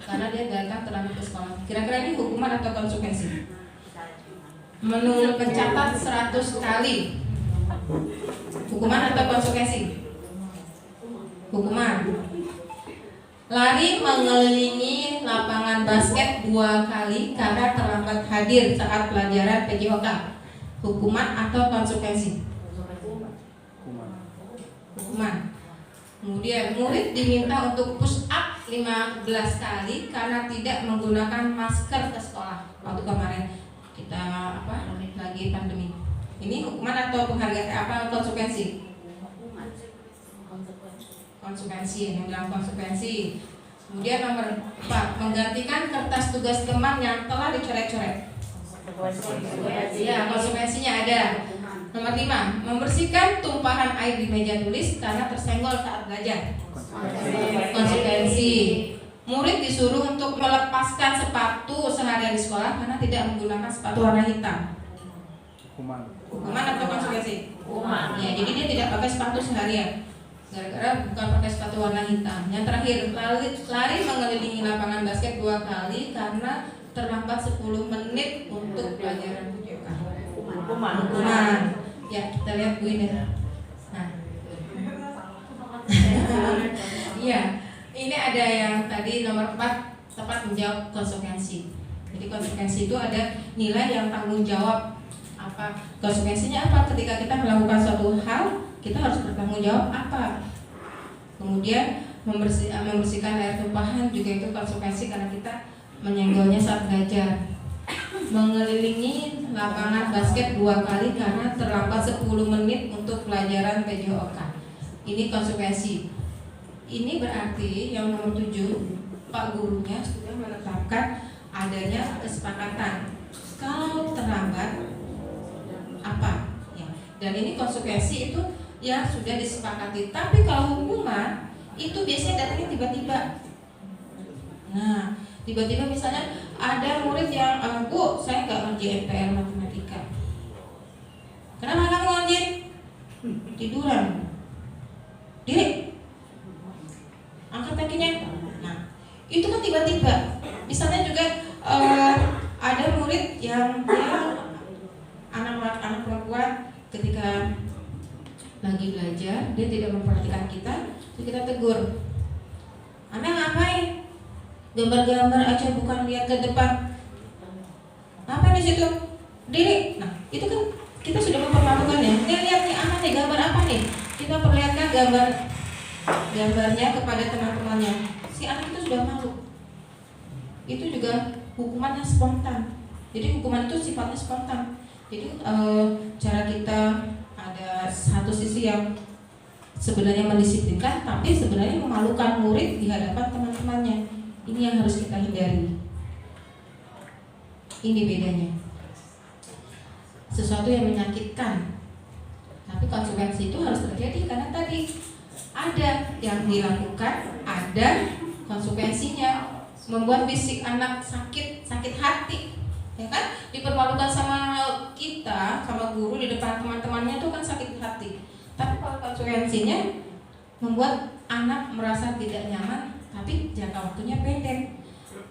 Speaker 5: karena dia tidak akan terlambat ke sekolah. Kira-kira ini hukuman atau konsekuensi? Mencatat 100 kali. Hukuman atau konsekuensi? Hukuman. Lari mengelilingi lapangan basket 2 kali karena terlambat hadir saat pelajaran PJOK. Hukuman atau konsekuensi? Hukuman. Kemudian murid diminta untuk push up 15 kali karena tidak menggunakan masker ke sekolah waktu kemarin kita lagi pandemi. Ini hukuman atau penghargaan konsekuensi? Konsekuensi, yang bilang konsekuensi. Kemudian nomor 4, menggantikan kertas tugas teman yang telah dicoret-coret. Ya, konsekuensinya ada. Nomor 5, membersihkan tumpahan air di meja tulis karena tersenggol saat belajar. Konsekuensi. Murid disuruh untuk melepaskan sepatu seharian di sekolah karena tidak menggunakan sepatu warna hitam. Hukuman atau konsekuensi? Hukuman. Ya, jadi dia tidak pakai sepatu seharian gara-gara bukan pakai sepatu warna hitam. Yang terakhir, lari mengelilingi lapangan basket 2 kali karena terlambat 10 menit untuk pelajaran PJOK. Hukuman. Ya, kita lihat Bu Ida. Nah. Iya, ini ada yang tadi nomor 4 tepat menjawab konsekuensi. Jadi konsekuensi itu ada nilai yang tanggung jawab. Apa konsekuensinya? Apa ketika kita melakukan suatu hal, kita harus bertanggung jawab apa. Kemudian membersihkan air tumpahan juga itu konsekuensi karena kita menyenggolnya saat belajar. Mengelilingi lapangan basket 2 kali karena terlambat 10 menit untuk pelajaran PJOK. Ini konsekuensi. Ini berarti yang nomor 7, Pak gurunya sudah menetapkan adanya kesepakatan. Kalau terlambat apa? Ya. Dan ini konsekuensi itu ya sudah disepakati. Tapi kalau hukuman itu biasanya datangnya tiba-tiba. Nah, tiba-tiba misalnya ada murid yang Bu, saya nggak ngerjain PR matematika. Kenapa kamu ngerjain? Tiduran. Diri, angkat kakinya. Nah, itu kan tiba-tiba. Misalnya juga ada murid yang anak perempuan ketika lagi belajar dia tidak memperhatikan kita, terus kita tegur. Amel ngapain? Gambar-gambar aja bukan lihat ke depan. Apa di situ? Diri. Nah, itu kan kita sudah mempermalukan ya. Nih lihat nih apa nih gambar apa nih? Kita perlihatkan gambarnya kepada teman-temannya. Si anak itu sudah malu. Itu juga hukumannya spontan. Jadi hukuman itu sifatnya spontan. Jadi cara kita ada satu sisi yang sebenarnya mendisiplinkan, tapi sebenarnya memalukan murid di hadapan teman-temannya. Ini yang harus kita hindari. Ini bedanya. Sesuatu yang menyakitkan, tapi konsekuensi itu harus terjadi karena tadi ada yang dilakukan, ada konsekuensinya membuat fisik anak sakit hati, ya kan? Dipermalukan sama kita, sama guru di depan teman-temannya itu kan sakit hati. Tapi kalau konsekuensinya membuat anak merasa tidak nyaman, tapi jangka waktunya pendek.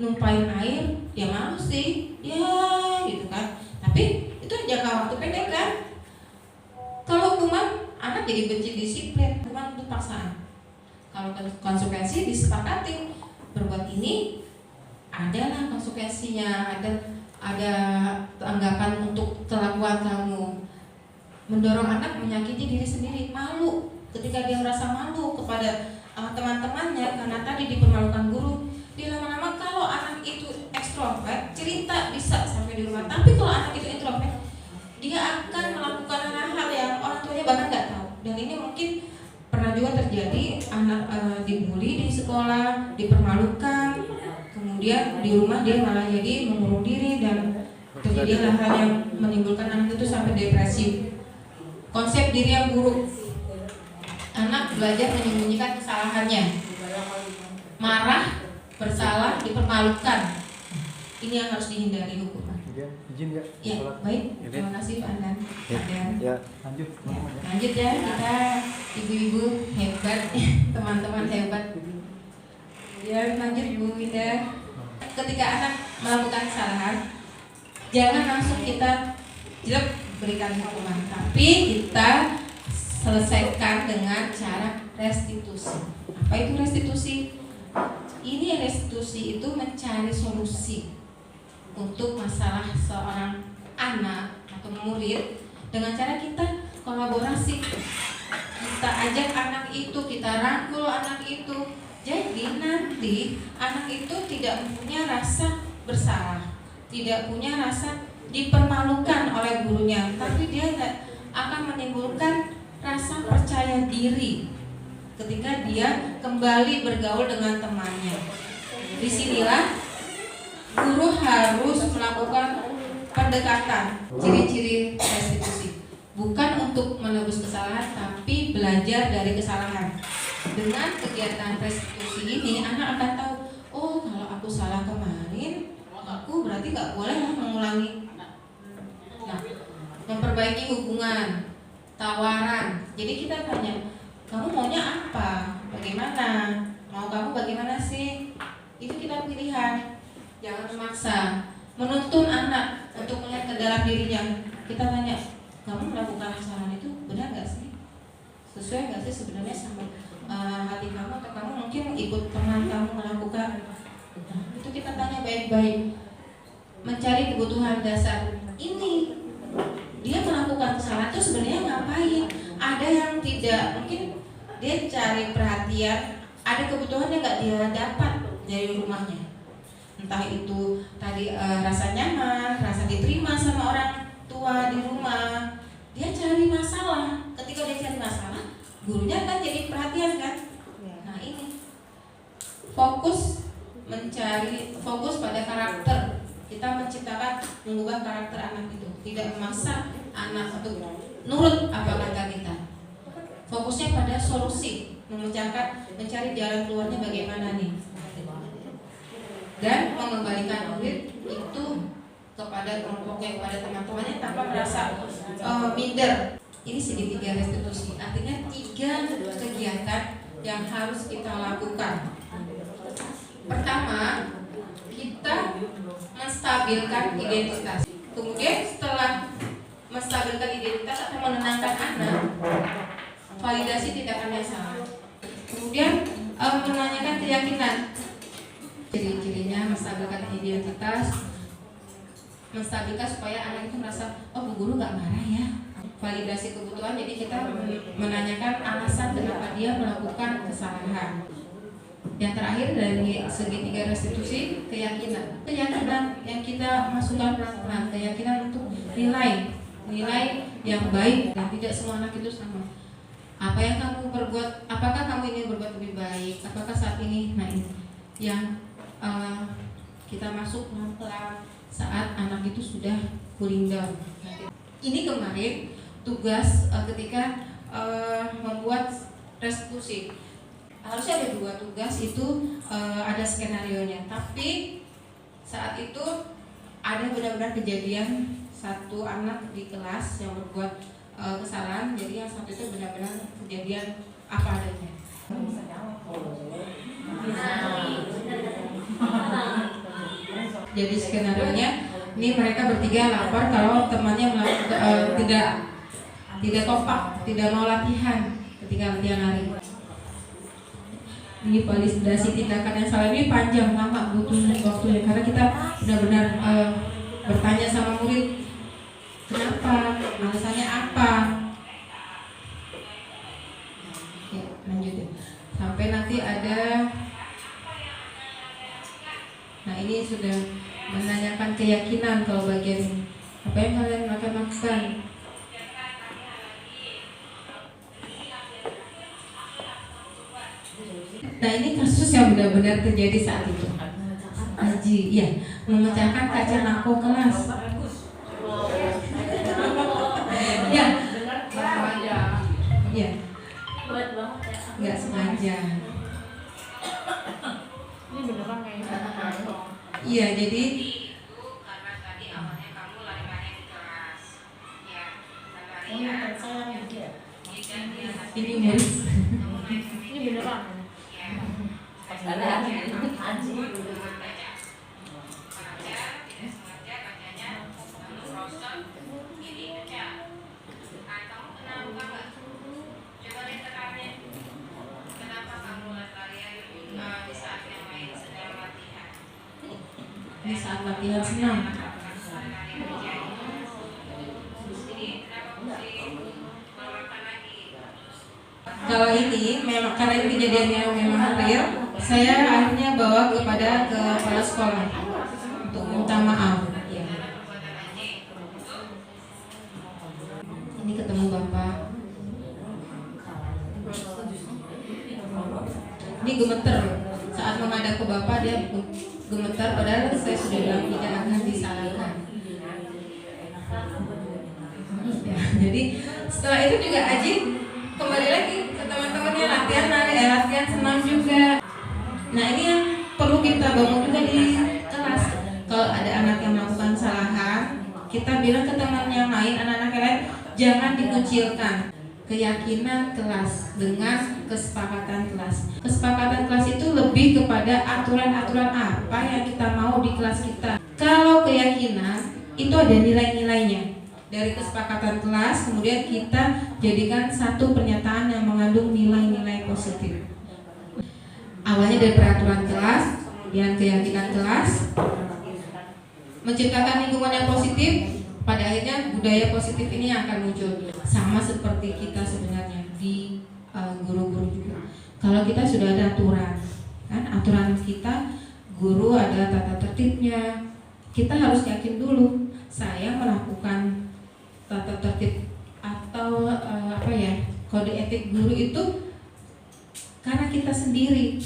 Speaker 5: Numpain air, ya mau sih, ya gitu kan. Tapi itu jangka waktu pendek kan. Kalau hukuman, anak jadi benci disiplin, hukuman itu paksaan. Kalau konsekuensi disepakati, berbuat ini adalah konsekuensinya, ada anggapan untuk kelakuan kamu. Mendorong anak menyakiti diri sendiri, malu ketika dia merasa malu kepada teman-temannya karena tadi dipermalukan guru. Dia lama-lama kalau anak itu ekstrovert, cerita bisa sampai di rumah. Tapi kalau anak itu introvert, dia akan melakukan hal-hal yang orang tuanya bahkan nggak tahu. Dan ini mungkin pernah juga terjadi, anak dibully di sekolah, dipermalukan, kemudian di rumah dia malah jadi mengurung diri dan terjadi hal-hal yang menimbulkan anak itu sampai depresi. Konsep diri yang buruk, anak belajar menyembunyikan kesalahannya, marah, bersalah, dipermalukan. Ini yang harus dihindari hukuman.
Speaker 7: Izin ya?
Speaker 5: Ya, baik. Terima kasih Pak Andan.
Speaker 7: Ya, lanjut.
Speaker 5: Lanjut ya, kita ibu-ibu hebat, teman-teman hebat. Ya, lanjut Bu Winda. Ketika anak melakukan kesalahan, jangan langsung kita berikan hukuman, tapi kita selesaikan dengan cara restitusi. Apa itu restitusi? Ini restitusi itu mencari solusi untuk masalah seorang anak atau murid dengan cara kita kolaborasi. Kita ajak anak itu, kita rangkul anak itu. Jadi nanti anak itu tidak punya rasa bersalah, tidak punya rasa dipermalukan oleh gurunya, tapi dia akan menimbulkan rasa percaya diri ketika dia kembali bergaul dengan temannya. Disinilah guru harus melakukan pendekatan, ciri-ciri restitusi, bukan untuk menebus kesalahan, tapi belajar dari kesalahan. Dengan kegiatan restitusi ini, anak akan tahu, oh kalau aku salah kemarin, aku berarti nggak boleh mengulangi. Nah, memperbaiki hubungan, tawaran. Jadi kita tanya, kamu maunya apa? Bagaimana? Mau kamu bagaimana sih? Itu kita pilihan. Jangan memaksa. Menuntun anak untuk melihat ke dalam dirinya. Kita tanya, kamu melakukan kesalahan itu benar nggak sih? Sesuai nggak sih sebenarnya sama hati kamu, atau kamu mungkin ikut teman kamu melakukan? Itu kita tanya baik-baik. Mencari kebutuhan dasar. Ini dia melakukan kesalahan itu sebenarnya ngapain? Ada yang tidak, mungkin dia cari perhatian, ada kebutuhan yang nggak dia dapat dari rumahnya. Entah itu tadi rasa nyaman, rasa diterima sama orang tua di rumah. Dia cari masalah. Ketika dia cari masalah, gurunya kan jadi perhatian kan. Nah ini fokus pada karakter. Kita menciptakan, mengubah karakter anak itu, tidak memaksa anak untuk nurut apa kata kita. Fokusnya pada solusi, mencari jalan keluarnya bagaimana nih, dan mengembalikan murid itu kepada kelompoknya, kepada teman-temannya tanpa merasa minder. Ini segitiga restitusi, artinya 3 kegiatan yang harus kita lakukan. Pertama, kita menstabilkan identitas. Kemudian setelah menstabilkan identitas atau menenangkan anak, validasi tindakan yang salah. Kemudian menanyakan keyakinan. Ciri-cirinya menstabilkan identitas, menstabilkan supaya anak itu merasa, oh bu guru nggak marah ya. Validasi kebutuhan, jadi kita menanyakan alasan kenapa dia melakukan kesalahan. Yang terakhir dari segitiga restitusi, keyakinan yang kita masukkan pelan-pelan, keyakinan untuk nilai yang baik, dan tidak semua anak itu sama. Apa yang kamu perbuat, apakah kamu ingin berbuat lebih baik, apakah saat ini, nah ini yang kita masuk pelan-pelan saat anak itu sudah cooling down. Ini kemarin tugas ketika membuat restitusi. harusnya ada 2 tugas itu ada skenarionya, tapi saat itu ada benar-benar kejadian satu anak di kelas yang berbuat kesalahan, jadi yang satu itu benar-benar kejadian apa adanya. Jadi skenarionya ini mereka bertiga lapor kalau temannya tidak kompak, tidak mau latihan ketika latihan lari. Ini validasi tindakan yang salah ini panjang, lama butuh waktunya karena kita benar-benar bertanya sama murid kenapa, alasannya apa. Ya, lanjut ya. Sampai nanti ada, nah ini sudah menanyakan keyakinan kalau bagian ini. Apa yang kalian akan lakukan? Nah ini kasus yang benar-benar terjadi saat itu. Haji, ya, memecahkan kaca nako kelas. Ya, ya, nggak sengaja.
Speaker 2: Ini beneran kayak
Speaker 5: Iya, jadi ini murid.
Speaker 2: ini beneran.
Speaker 5: Di saat latihan senam. Kalau ini memang karena ini kejadiannya memang real, saya akhirnya bawa kepada kepala sekolah untuk minta maaf. Ya. Ini ketemu bapak. Ini gemeter saat menghadap ke bapak, dia gemetar padahal saya sudah bilang tidak akan disalahkan. Ya, jadi setelah itu juga Aji kembali lagi ke teman-temannya latihan latihan senam juga. Nah ini yang perlu kita bangun juga di kelas. Kalau ada anak yang melakukan kesalahan, kita bilang ke teman yang lain, anak-anak yang lain, jangan dikucilkan. Keyakinan kelas dengan kesepakatan kelas. Kesepakatan kelas itu lebih kepada aturan-aturan apa yang kita mau di kelas kita. Kalau keyakinan itu ada nilai-nilainya. Dari kesepakatan kelas kemudian kita jadikan satu pernyataan yang mengandung nilai-nilai positif. Awalnya dari peraturan kelas, kemudian keyakinan kelas, menciptakan lingkungan yang positif. Pada akhirnya budaya positif ini akan muncul. Sama seperti kita sebenarnya di guru-guru juga. Kalau kita sudah ada aturan, kan aturan kita, guru ada tata tertibnya. Kita harus yakin dulu, saya melakukan tata tertib atau kode etik guru itu karena kita sendiri.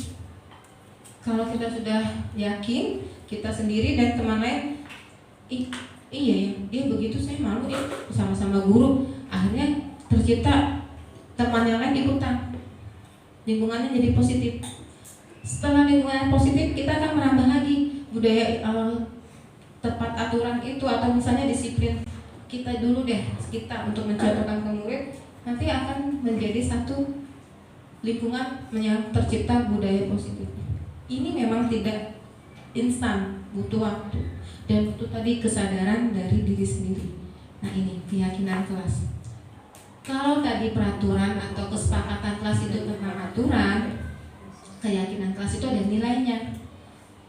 Speaker 5: Kalau kita sudah yakin, kita sendiri dan teman lain, iya ya, dia begitu saya malu ya sama-sama guru. Akhirnya tercipta teman yang lain ikutan, lingkungannya jadi positif. Setelah lingkungan positif, kita akan merambah lagi budaya tepat aturan itu, atau misalnya disiplin kita dulu deh, kita untuk mencontohkan ke murid, nanti akan menjadi satu lingkungan yang tercipta budaya positif. Ini memang tidak instan, butuh waktu. Dan itu tadi kesadaran dari diri sendiri. Nah ini keyakinan kelas. Kalau tadi peraturan atau kesepakatan kelas itu tentang aturan, keyakinan kelas itu ada nilainya.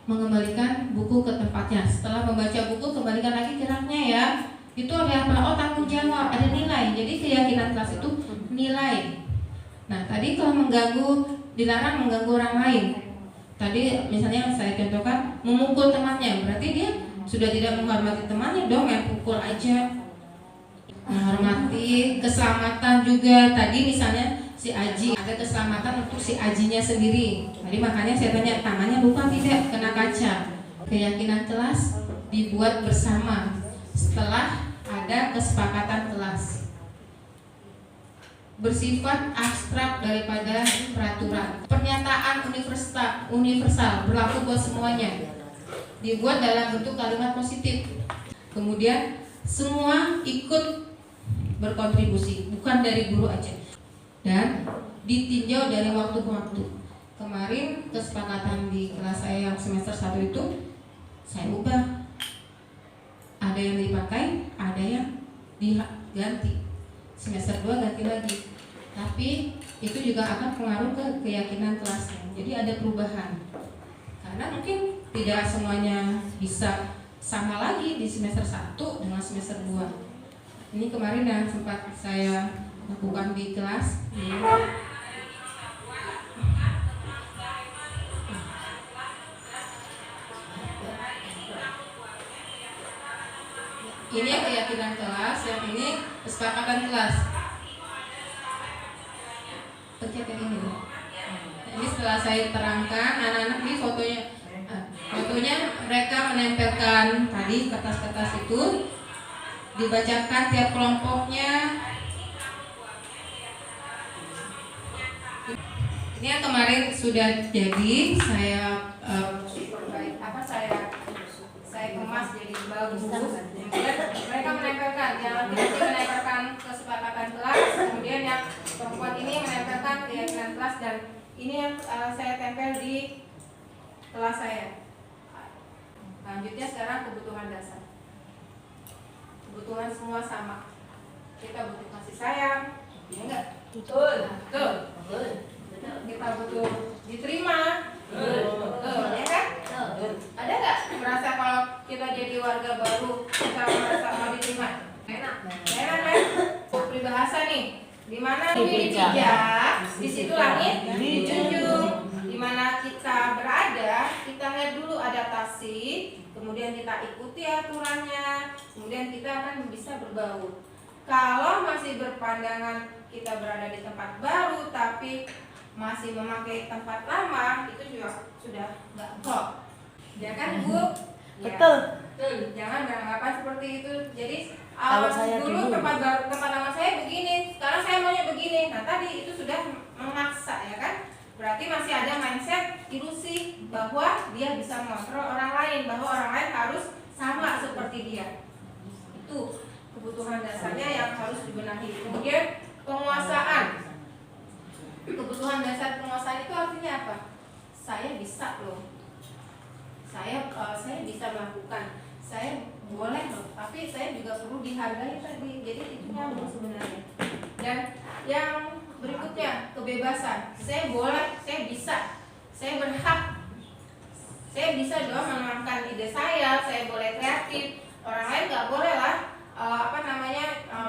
Speaker 5: Mengembalikan buku ke tempatnya. Setelah membaca buku, kembalikan lagi ke raknya ya. Itu ada apa? Oh, tanggung jawab, ada nilai. Jadi keyakinan kelas itu nilai. Nah tadi kalau mengganggu, dilarang mengganggu orang lain. Tadi misalnya saya contohkan memukul temannya, berarti dia sudah tidak menghormati temannya dong, yang pukul aja. Menghormati keselamatan juga. Tadi misalnya si Aji, ada keselamatan untuk si Ajinya sendiri. Tadi makanya saya tanya, tangannya luka tidak kena kaca. Keyakinan kelas dibuat bersama setelah ada kesepakatan kelas. bersifat abstrak daripada peraturan. Pernyataan universal berlaku buat semuanya. Dibuat dalam bentuk kalimat positif. Kemudian semua ikut berkontribusi, bukan dari guru aja. Dan ditinjau dari waktu ke waktu. Kemarin kesepakatan di kelas saya yang semester 1 itu saya ubah. Ada yang dipakai, ada yang diganti. Semester 2 ganti lagi. Tapi itu juga akan pengaruh ke keyakinan kelasnya. Jadi ada perubahan. Karena mungkin tidak semuanya bisa sama lagi di semester 1 dengan semester 2. Ini kemarin yang sempat saya lakukan di kelas. Ini keyakinan kelas, yang ini kesepakatan kelas. Terkait yang ini. Ini setelah saya terangkan, anak-anak ini fotonya mereka menempelkan tadi kertas-kertas itu, dibacakan tiap kelompoknya. Ini yang kemarin sudah jadi, saya saya kemas jadi bagus. Mereka menempelkan, yang laki-laki menempelkan kesepakatan kelas, kemudian yang perempuan ini menempelkan keyakinan kelas, dan ini yang saya tempel di kelas saya. Lanjutnya sekarang kebutuhan dasar. Kebutuhan semua sama. Kita butuh kasih sayang, ya enggak? Betul. Kita butuh diterima. Betul, ya kan? Ada nggak merasa kalau kita jadi warga baru kita merasa mau diterima? Enak kan? Peribahasa nih, di mana bumi dipijak, di situ langit dijunjung. Di mana kita berada, kita lihat dulu adaptasi, kemudian kita ikuti aturannya, kemudian kita akan bisa berbaur. Kalau masih berpandangan kita berada di tempat baru tapi masih memakai tempat lama, itu juga sudah nggak kok. Ya kan Bu?
Speaker 2: Betul.
Speaker 5: Jangan beranggapan seperti itu. Jadi
Speaker 2: Kalau saya
Speaker 5: dulu
Speaker 2: dulu.
Speaker 5: tempat lama saya begini, sekarang saya maunya begini. Nah tadi itu sudah memaksa, ya kan? Berarti masih ada mindset ilusi bahwa dia bisa mengontrol orang lain, bahwa orang lain harus sama seperti dia. Itu kebutuhan dasarnya yang harus dibenahi. Kemudian penguasaan. Kebutuhan dasar penguasaan itu artinya apa? Saya bisa loh. Saya bisa melakukan. Saya boleh loh, tapi saya juga perlu dihargai tadi. Jadi itu nyambung sebenarnya. Dan yang berikutnya, kebebasan. Saya boleh, saya bisa, saya berhak. Saya bisa dong menuangkan ide saya boleh kreatif. Orang lain nggak boleh lah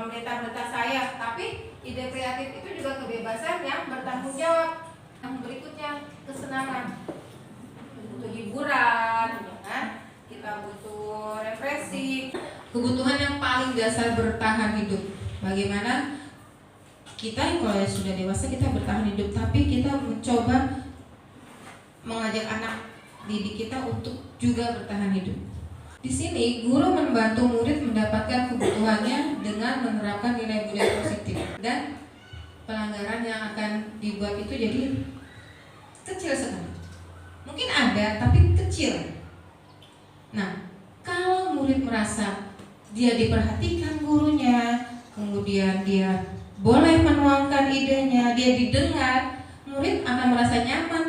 Speaker 5: beta-beta saya. Tapi ide kreatif itu juga kebebasan yang bertanggung jawab. Yang berikutnya, kesenangan. Butuh hiburan, ya kan? Kita butuh refreshing. Kebutuhan yang paling dasar bertahan hidup. Bagaimana kita kalau sudah dewasa kita bertahan hidup, tapi kita mencoba mengajak anak didik kita untuk juga bertahan hidup. Di sini guru membantu murid mendapatkan kebutuhannya dengan menerapkan nilai budaya positif, dan pelanggaran yang akan dibuat itu jadi kecil sekali. Mungkin ada tapi kecil. Nah, kalau murid merasa dia diperhatikan gurunya, kemudian dia boleh menuangkan idenya, dia didengar, murid akan merasa nyaman.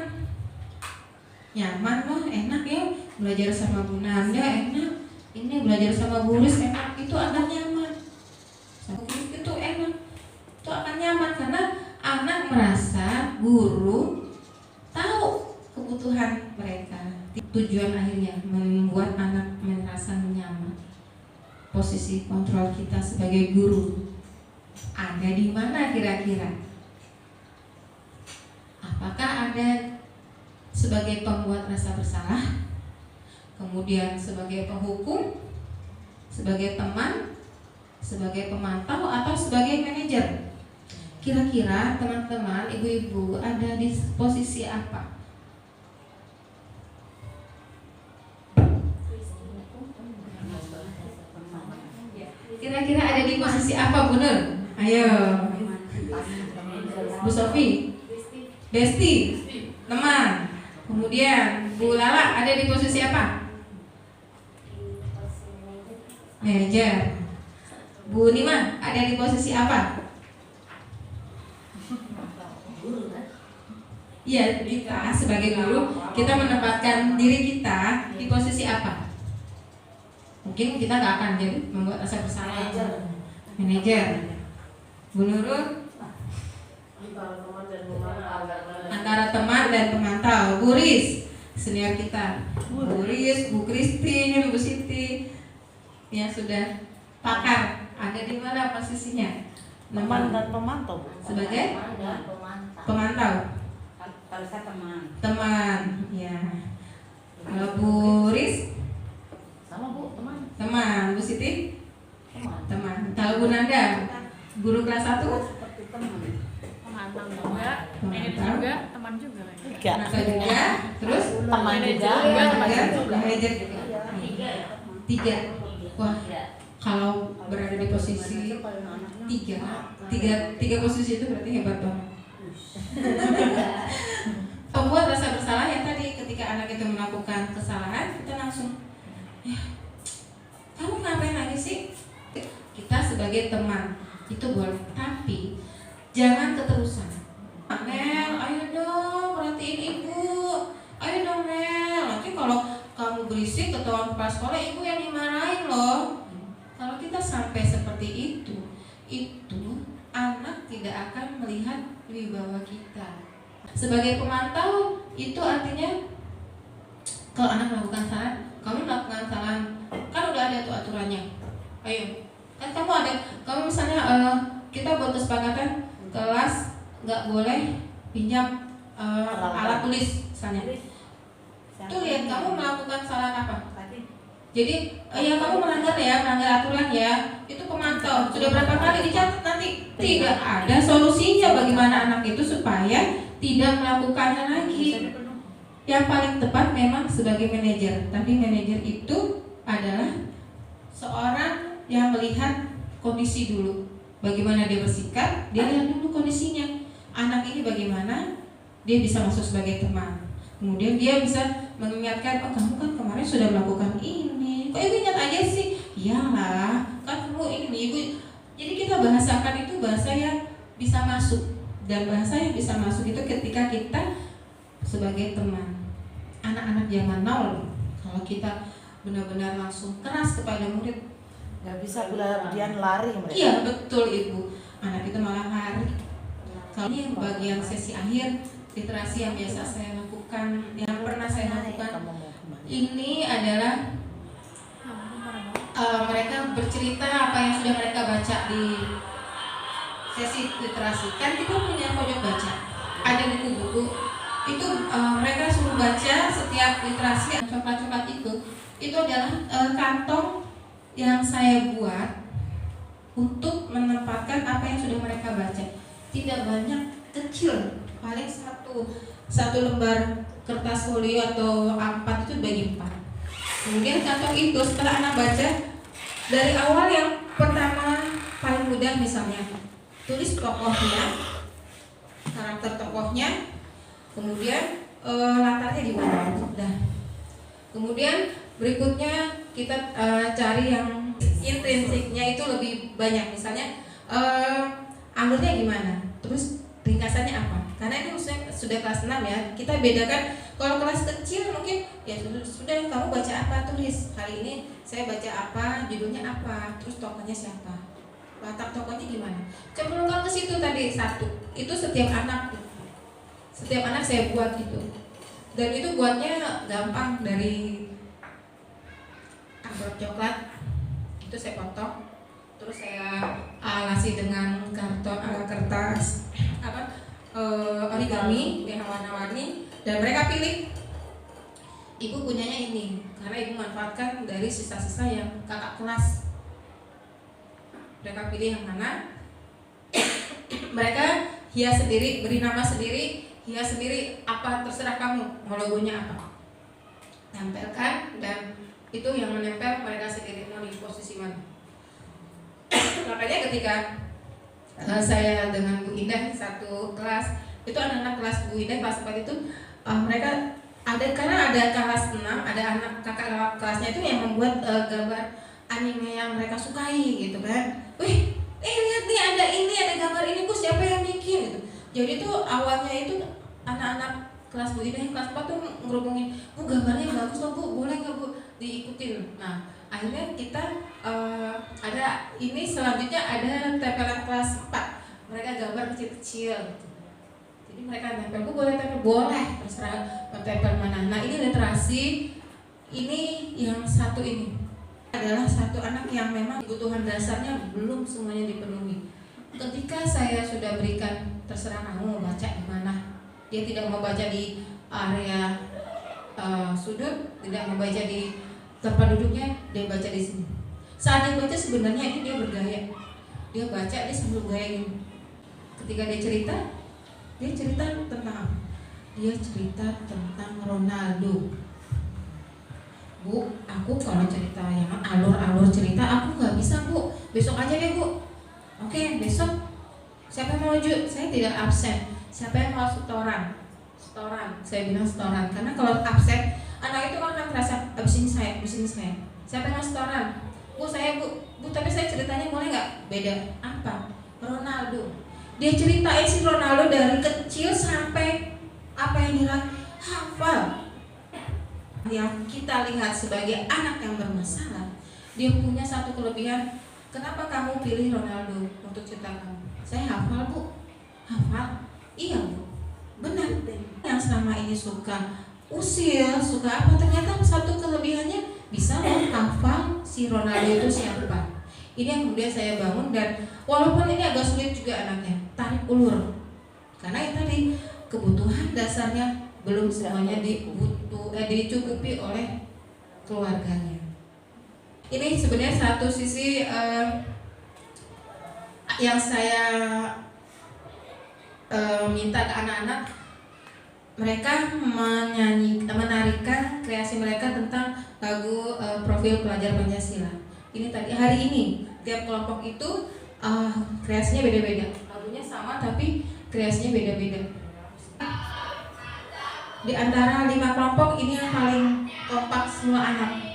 Speaker 5: Nyaman loh, enak ya, belajar sama Bu Nanda enak, ini belajar sama Bu Riz enak, itu akan nyaman. Sama Bu Riz itu enak, itu akan nyaman karena anak merasa guru tahu kebutuhan mereka. Tujuan akhirnya membuat anak merasa nyaman. Posisi kontrol kita sebagai guru ada di mana kira-kira? Apakah ada sebagai pembuat rasa bersalah, kemudian sebagai penghukum, sebagai teman, sebagai pemantau, atau sebagai manajer? Kira-kira teman-teman, ibu-ibu ada di posisi apa? Kira-kira ada di posisi apa, Bu Nur? Ayo. Bu Sofi, Besti, teman. Kemudian Bu Lala ada di posisi apa? Manajer. Bu Nima ada di posisi apa? Iya, kita sebagai guru kita menempatkan diri kita di posisi apa? Mungkin kita nggak akan jadi membuat rasa bersalah. Manajer. Bu Nurul antara teman dan pemantau. Bu Riz senior kita. Bu Riz, Bu Christine, Bu Siti yang sudah pakar ada di mana posisinya?
Speaker 2: Teman dan pemantau, Bu.
Speaker 5: Sebagai pemantau.
Speaker 2: Kalau saya teman.
Speaker 5: Teman, ya. Kalau Bu Riz
Speaker 2: Sama Bu, teman.
Speaker 5: teman. Bu Siti
Speaker 2: Teman.
Speaker 5: teman. Kalau Bu Nanda guru kelas 1
Speaker 2: Seperti teman.
Speaker 8: Pemantau juga, manajer
Speaker 5: Pemantau.
Speaker 8: juga, teman juga.
Speaker 2: Tiga.
Speaker 5: Nanda juga. Terus
Speaker 2: Teman juga.
Speaker 5: manajer manajer juga. Tiga. Wah, kalau berada di posisi tiga posisi itu berarti hebat banget. Pembuat rasa bersalah yang tadi ketika anak itu melakukan kesalahan kita langsung, ya, kamu ngapain lagi sih? Kita sebagai teman itu boleh, tapi jangan keterusan. Mel, ayo dong perhatiin ibu. Ayo dong Mel, nanti kalau kamu berisik ketahuan kepala sekolah ibu yang dimarahin loh. Kalau kita sampai seperti itu anak tidak akan melihat wibawa kita. Sebagai pemantau itu artinya kalau anak melakukan kesalahan, kamu melakukan kesalahan, kan udah ada tuh aturannya. Ayo, kan kamu misalnya kita buat kesepakatan kelas nggak boleh pinjam alat tulis misalnya. Tuh lihat kamu melakukan kesalahan apa? Jadi ya kamu melanggar aturan ya. Itu pemantau. Sudah berapa kali dicatat nanti? Tidak ada solusinya bagaimana anak itu supaya tidak melakukannya lagi. Yang paling tepat memang sebagai manajer. Tapi manajer itu adalah seorang yang melihat kondisi dulu. Bagaimana dia bersikap, dia lihat dulu kondisinya. Anak ini bagaimana? Dia bisa masuk sebagai teman. Kemudian dia bisa mengingatkan, oh kamu kan kemarin sudah melakukan ini, kok ibu ingat aja sih? Iyalah, kan kamu ini ibu. Jadi kita bahasakan itu bahasa yang bisa masuk. Dan bahasa yang bisa masuk itu ketika kita sebagai teman. Anak-anak zaman now, kalau kita benar-benar langsung keras kepada murid,
Speaker 2: Gak bisa kemudian lari mereka.
Speaker 5: iya betul ibu. Anak itu malah lari. Kalau ini bagian sesi akhir literasi yang biasa saya lakukan, yang pernah saya lakukan, ini adalah mereka bercerita apa yang sudah mereka baca di sesi literasi. Kan kita punya pojok baca, ada buku-buku. Itu mereka suruh baca setiap literasi. Coklat-coklat itu adalah kantong yang saya buat untuk menempatkan apa yang sudah mereka baca. Tidak banyak, kecil, paling satu lembar kertas folio atau A4 itu dibagi 4. Kemudian kantong itu setelah anak baca dari awal yang pertama paling mudah misalnya tulis tokohnya, karakter tokohnya, kemudian latarnya di mana. Nah, kemudian berikutnya kita cari yang intrinsiknya itu lebih banyak, misalnya alurnya gimana, terus ringkasannya apa. Karena ini sudah kelas 6 ya, kita bedakan. Kalau kelas kecil mungkin ya sudah kamu baca apa, tulis. Kali ini saya baca apa, judulnya apa, terus tokohnya siapa, latar tokohnya gimana. Cenderungkan ke situ tadi satu. Itu setiap anak saya buat itu. Dan itu buatnya gampang, dari amplop coklat itu saya potong, terus saya alasi dengan kertas origami yang warna-warni, dan mereka pilih. Ibu punyanya ini karena ibu manfaatkan dari sisa-sisa yang kakak kelas. Mereka pilih yang mana, mereka hias sendiri, beri nama sendiri, hias sendiri, apa terserah kamu mau logonya apa, tempelkan, dan itu yang menempel mereka sendiri mau di posisi mana. Makanya ketika saya dengan Bu Indah satu kelas. Itu anak-anak kelas Bu Indah kelas 4 itu mereka ada, karena ada kelas 6, ada anak kakak kelasnya itu yang membuat gambar anime yang mereka sukai gitu kan. Wih, lihat nih ada gambar ini Bu, siapa yang bikin gitu. Jadi tuh awalnya itu anak-anak kelas Bu Indah yang kelas 4 tuh ngerubungin, Bu gambarnya bagus loh Bu, boleh nggak Bu diikutin. Nah akhirnya kita ada ini, selanjutnya ada tempelan kelas 4, mereka gambar kecil-kecil gitu. Jadi mereka tempel, Bu boleh tempel? Boleh, terserah mau tempel mana. Nah ini literasi, ini yang satu ini adalah satu anak yang memang kebutuhan dasarnya belum semuanya dipenuhi. Ketika saya sudah berikan, terserah kamu mau baca di mana, dia tidak mau baca di area sudut, tidak mau baca di tempat duduknya, dia baca di sini. Saat dia baca sebenarnya ini dia bergaya, dia baca dia sambil gaya gini. Ketika dia cerita tentang apa? Dia cerita tentang Ronaldo. Bu, aku kalau cerita yang alur-alur cerita aku nggak bisa Bu, besok aja deh Bu. Oke, besok. Siapa yang mau maju? Saya tidak absen. Siapa yang mau setoran? Saya bilang setoran. Karena kalau absen, anak itu akan merasa abis ini saya. Siapa yang mau setoran? Bu, saya Bu. Bu, tapi saya ceritanya boleh nggak? Beda. Apa? Ronaldo. Dia ceritain si Ronaldo dari kecil sampai apa yang dia hafal. Yang kita lihat sebagai anak yang bermasalah, dia punya satu kelebihan. Kenapa kamu pilih Ronaldo untuk cerita kamu? Saya hafal Bu. Hafal? Iya Bu. Benar deh. Yang selama ini suka usil, suka apa, ternyata satu kelebihannya bisa menghafal si Ronaldo itu siapa. Ini yang kemudian saya bangun, dan walaupun ini agak sulit juga anaknya, tarik ulur. Karena itu tadi kebutuhan dasarnya belum semuanya dicukupi oleh keluarganya. Ini sebenarnya satu sisi yang saya minta ke anak-anak, mereka menarikan kreasi mereka tentang lagu profil pelajar Pancasila. Ini tadi hari ini tiap kelompok itu kreasinya beda-beda, lagunya sama tapi kreasinya beda-beda. Di antara 5 kelompok ini yang paling kompak semua anak.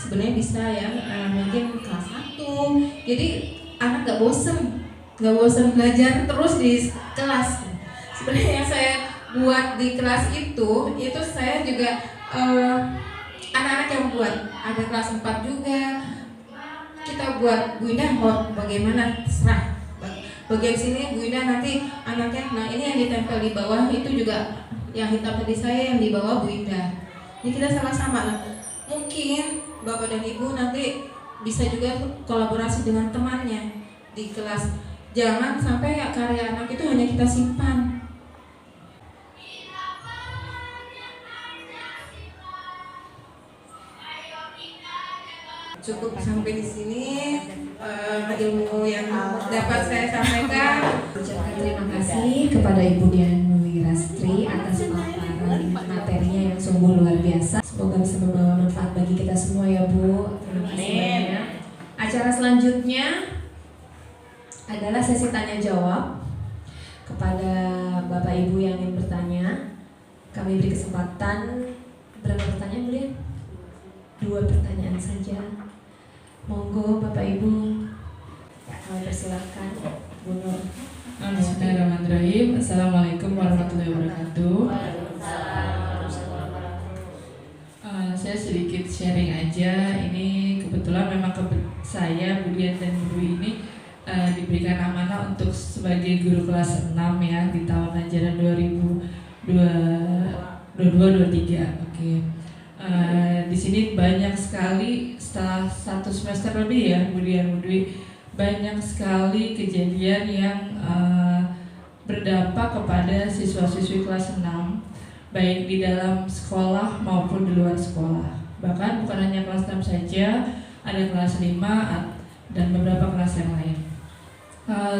Speaker 5: Sebenarnya bisa ya, mungkin kelas 1. Jadi anak gak bosen belajar terus di kelas. Sebenarnya yang saya buat di kelas itu saya juga anak-anak yang buat. Ada kelas 4 juga. Kita buat, Bu Indah mau bagaimana terserah. Bagian sini Bu Indah nanti anaknya, nah ini yang ditempel di bawah itu juga yang hitam tadi saya, yang di bawah Bu Indah. Jadi kita sama-sama lah. Mungkin Bapak dan Ibu nanti bisa juga kolaborasi dengan temannya di kelas. Jangan sampai karya anak itu hanya kita simpan. Cukup sampai di sini ilmu yang dapat saya sampaikan.
Speaker 1: Ucapkan terima kasih kepada Ibu Dian Wirastri atas pemaparan materinya yang sungguh luar biasa. Semoga bisa membawa manfaat bagi kita semua ya Bu. Terima kasih banyak. Acara selanjutnya adalah sesi tanya jawab kepada Bapak Ibu yang ingin bertanya. Kami beri kesempatan, berapa pertanyaan Bu Dian? 2 pertanyaan saja. Monggo Bapak Ibu. Ya, kami persilakan Bu Nur.
Speaker 6: Bismillahirrahmanirrahim. Assalamualaikum warahmatullahi wabarakatuh. Saya sedikit sharing aja. Ini kebetulan memang saya, Bu Dian dan Ibu ini diberikan amanah untuk sebagai guru kelas 6 ya di tahun ajaran 2022-23. Oke. Di sini banyak sekali setelah 1 semester lebih ya Bu Dian, Bu Dwi banyak sekali kejadian yang berdampak kepada siswa-siswi kelas 6, baik di dalam sekolah maupun di luar sekolah. Bahkan bukan hanya kelas 6 saja, ada kelas 5 dan beberapa kelas yang lain.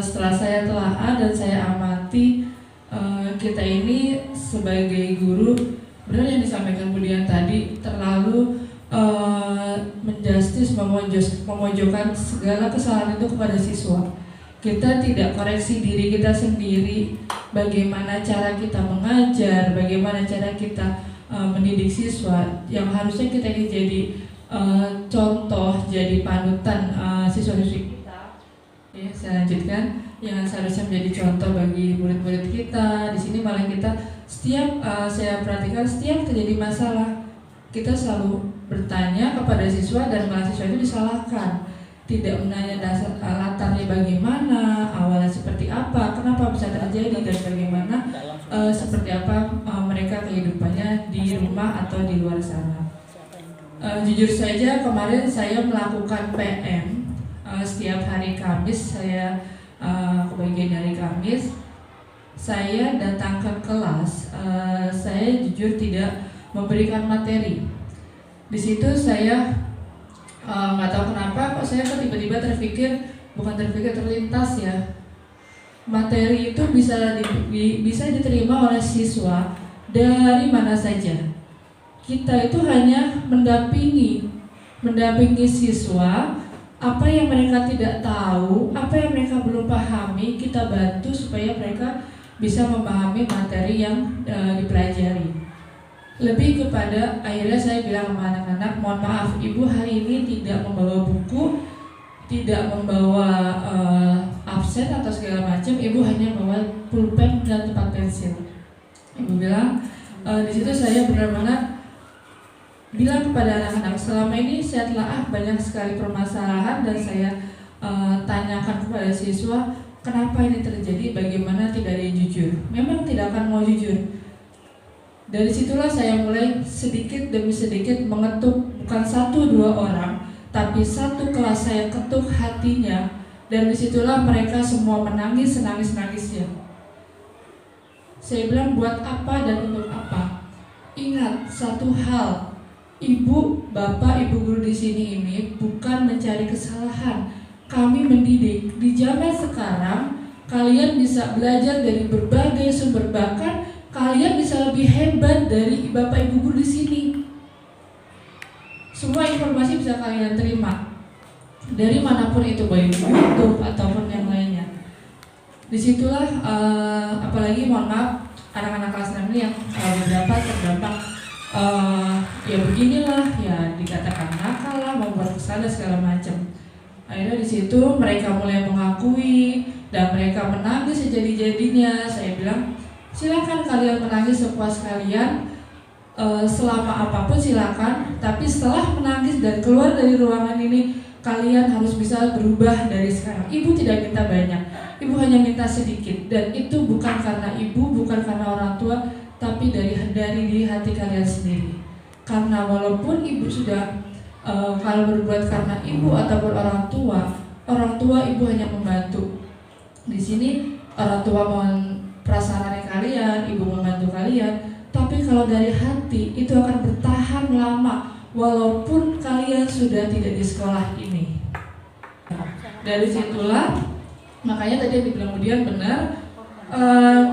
Speaker 6: Setelah saya telaah dan saya amati, kita ini sebagai guru, benar yang disampaikan Budian tadi, terlalu menjustis, memojokkan segala kesalahan itu kepada siswa. Kita tidak koreksi diri kita sendiri, bagaimana cara kita mengajar, bagaimana cara kita mendidik siswa, yang harusnya kita ini jadi contoh, jadi panutan siswa-siswi kita. Ya, saya lanjutkan, yang seharusnya menjadi contoh bagi murid-murid kita. Di sini malah kita saya perhatikan setiap terjadi masalah, kita selalu bertanya kepada siswa dan mahasiswa itu disalahkan. Tidak menanya dasar latarnya bagaimana, awalnya seperti apa, kenapa bisa terjadi, dan bagaimana seperti apa mereka kehidupannya di rumah atau di luar sana. Jujur saja kemarin saya melakukan PM setiap hari Kamis, saya kebagian dari Kamis, saya datang ke kelas, saya jujur tidak memberikan materi. Di situ saya nggak tahu kenapa kok saya tiba-tiba terlintas ya, materi itu bisa diterima oleh siswa dari mana saja. Kita itu hanya mendampingi siswa, apa yang mereka tidak tahu, apa yang mereka belum pahami, kita bantu supaya mereka bisa memahami materi yang dipelajari. Lebih kepada akhirnya saya bilang sama anak-anak, mohon maaf ibu hari ini tidak membawa buku, tidak membawa absen atau segala macam, ibu hanya membawa pulpen dan tempat pensil. Ibu bilang, di situ saya benar-benar bilang kepada anak-anak, selama ini saya telah banyak sekali permasalahan dan saya tanyakan kepada siswa, kenapa ini terjadi, bagaimana tidak ada yang jujur. Memang tidak akan mau jujur. Dari situlah saya mulai sedikit demi sedikit mengetuk, bukan 1-2 orang, tapi satu kelas saya ketuk hatinya, dan disitulah mereka semua menangis senangis-nangisnya. Saya bilang buat apa dan untuk apa? Ingat satu hal, ibu, bapak, ibu guru di sini ini bukan mencari kesalahan. Kami mendidik. Di zaman sekarang kalian bisa belajar dari berbagai sumber, bahkan kalian bisa lebih hebat dari bapak ibu guru di sini. Semua informasi bisa kalian terima dari manapun itu, baik YouTube ataupun yang lainnya. Disitulah apalagi mohon maaf anak-anak kelas 6 ini yang beberapa terdampak ya beginilah, ya dikatakan nakal lah, membuat kesalahan segala macam. Akhirnya di situ mereka mulai mengakui dan mereka menangis sejadi-jadinya. Saya bilang, silakan kalian menangis sepuas kalian, selama apapun silakan. Tapi setelah menangis dan keluar dari ruangan ini, kalian harus bisa berubah dari sekarang. Ibu tidak minta banyak, ibu hanya minta sedikit, dan itu bukan karena ibu, bukan karena orang tua, tapi dari diri hati kalian sendiri. Karena walaupun ibu sudah kalau berbuat karena ibu ataupun orang tua ibu hanya membantu. Di sini orang tua mohon prasarana kalian, ibu membantu kalian, tapi kalau dari hati itu akan bertahan lama walaupun kalian sudah tidak di sekolah ini. Dari situlah makanya tadi dibilang kemudian benar,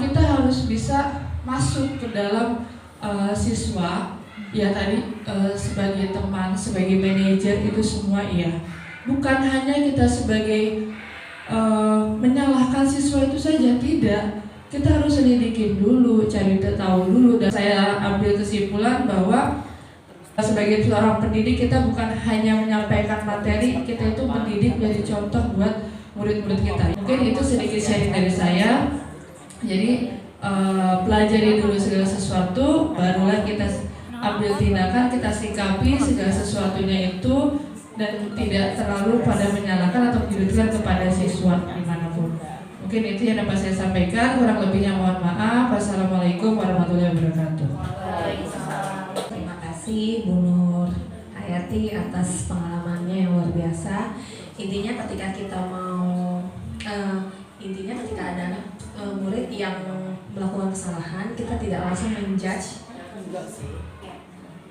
Speaker 6: kita harus bisa masuk ke dalam siswa. Ya tadi sebagai teman, sebagai manajer itu semua iya. Bukan hanya kita sebagai menyalahkan siswa itu saja, tidak. Kita harus selidikin dulu, cari tahu dulu. Dan saya ambil kesimpulan bahwa sebagai seorang pendidik kita bukan hanya menyampaikan materi, kita itu mendidik menjadi contoh buat murid-murid kita. Mungkin itu sedikit sharing dari saya. Jadi pelajari dulu segala sesuatu, barulah kita ambil tindakan, kita sikapi segala sesuatunya itu, dan tidak terlalu pada menyalahkan atau menyudutkan kepada siswa dimanapun. Mungkin itu yang dapat saya sampaikan, kurang lebihnya mohon maaf. Wassalamualaikum warahmatullahi wabarakatuh.
Speaker 1: Terima kasih Bu Nur Hayati atas pengalamannya yang luar biasa. Intinya ketika kita mau ketika ada murid yang melakukan kesalahan, kita tidak langsung menjudge,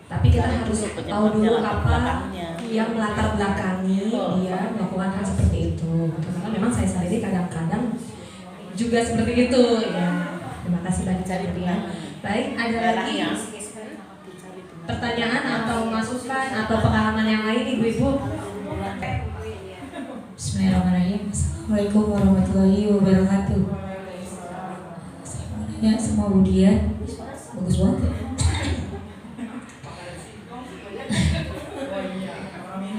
Speaker 1: tapi kita harus tahu dulu apa yang melatar belakangi dia melakukan hal seperti itu. Karena memang saya sendiri kadang-kadang juga seperti itu ya. Terima kasih banyak ya. Baik, ada lagi pertanyaan atau masukan atau pengalaman yang lain ibu-ibu?
Speaker 9: Bismillahirrahmanirrahim. Assalamualaikum warahmatullahi wabarakatuh. Saya mau nanya sama Bu Dian, bagus banget ya.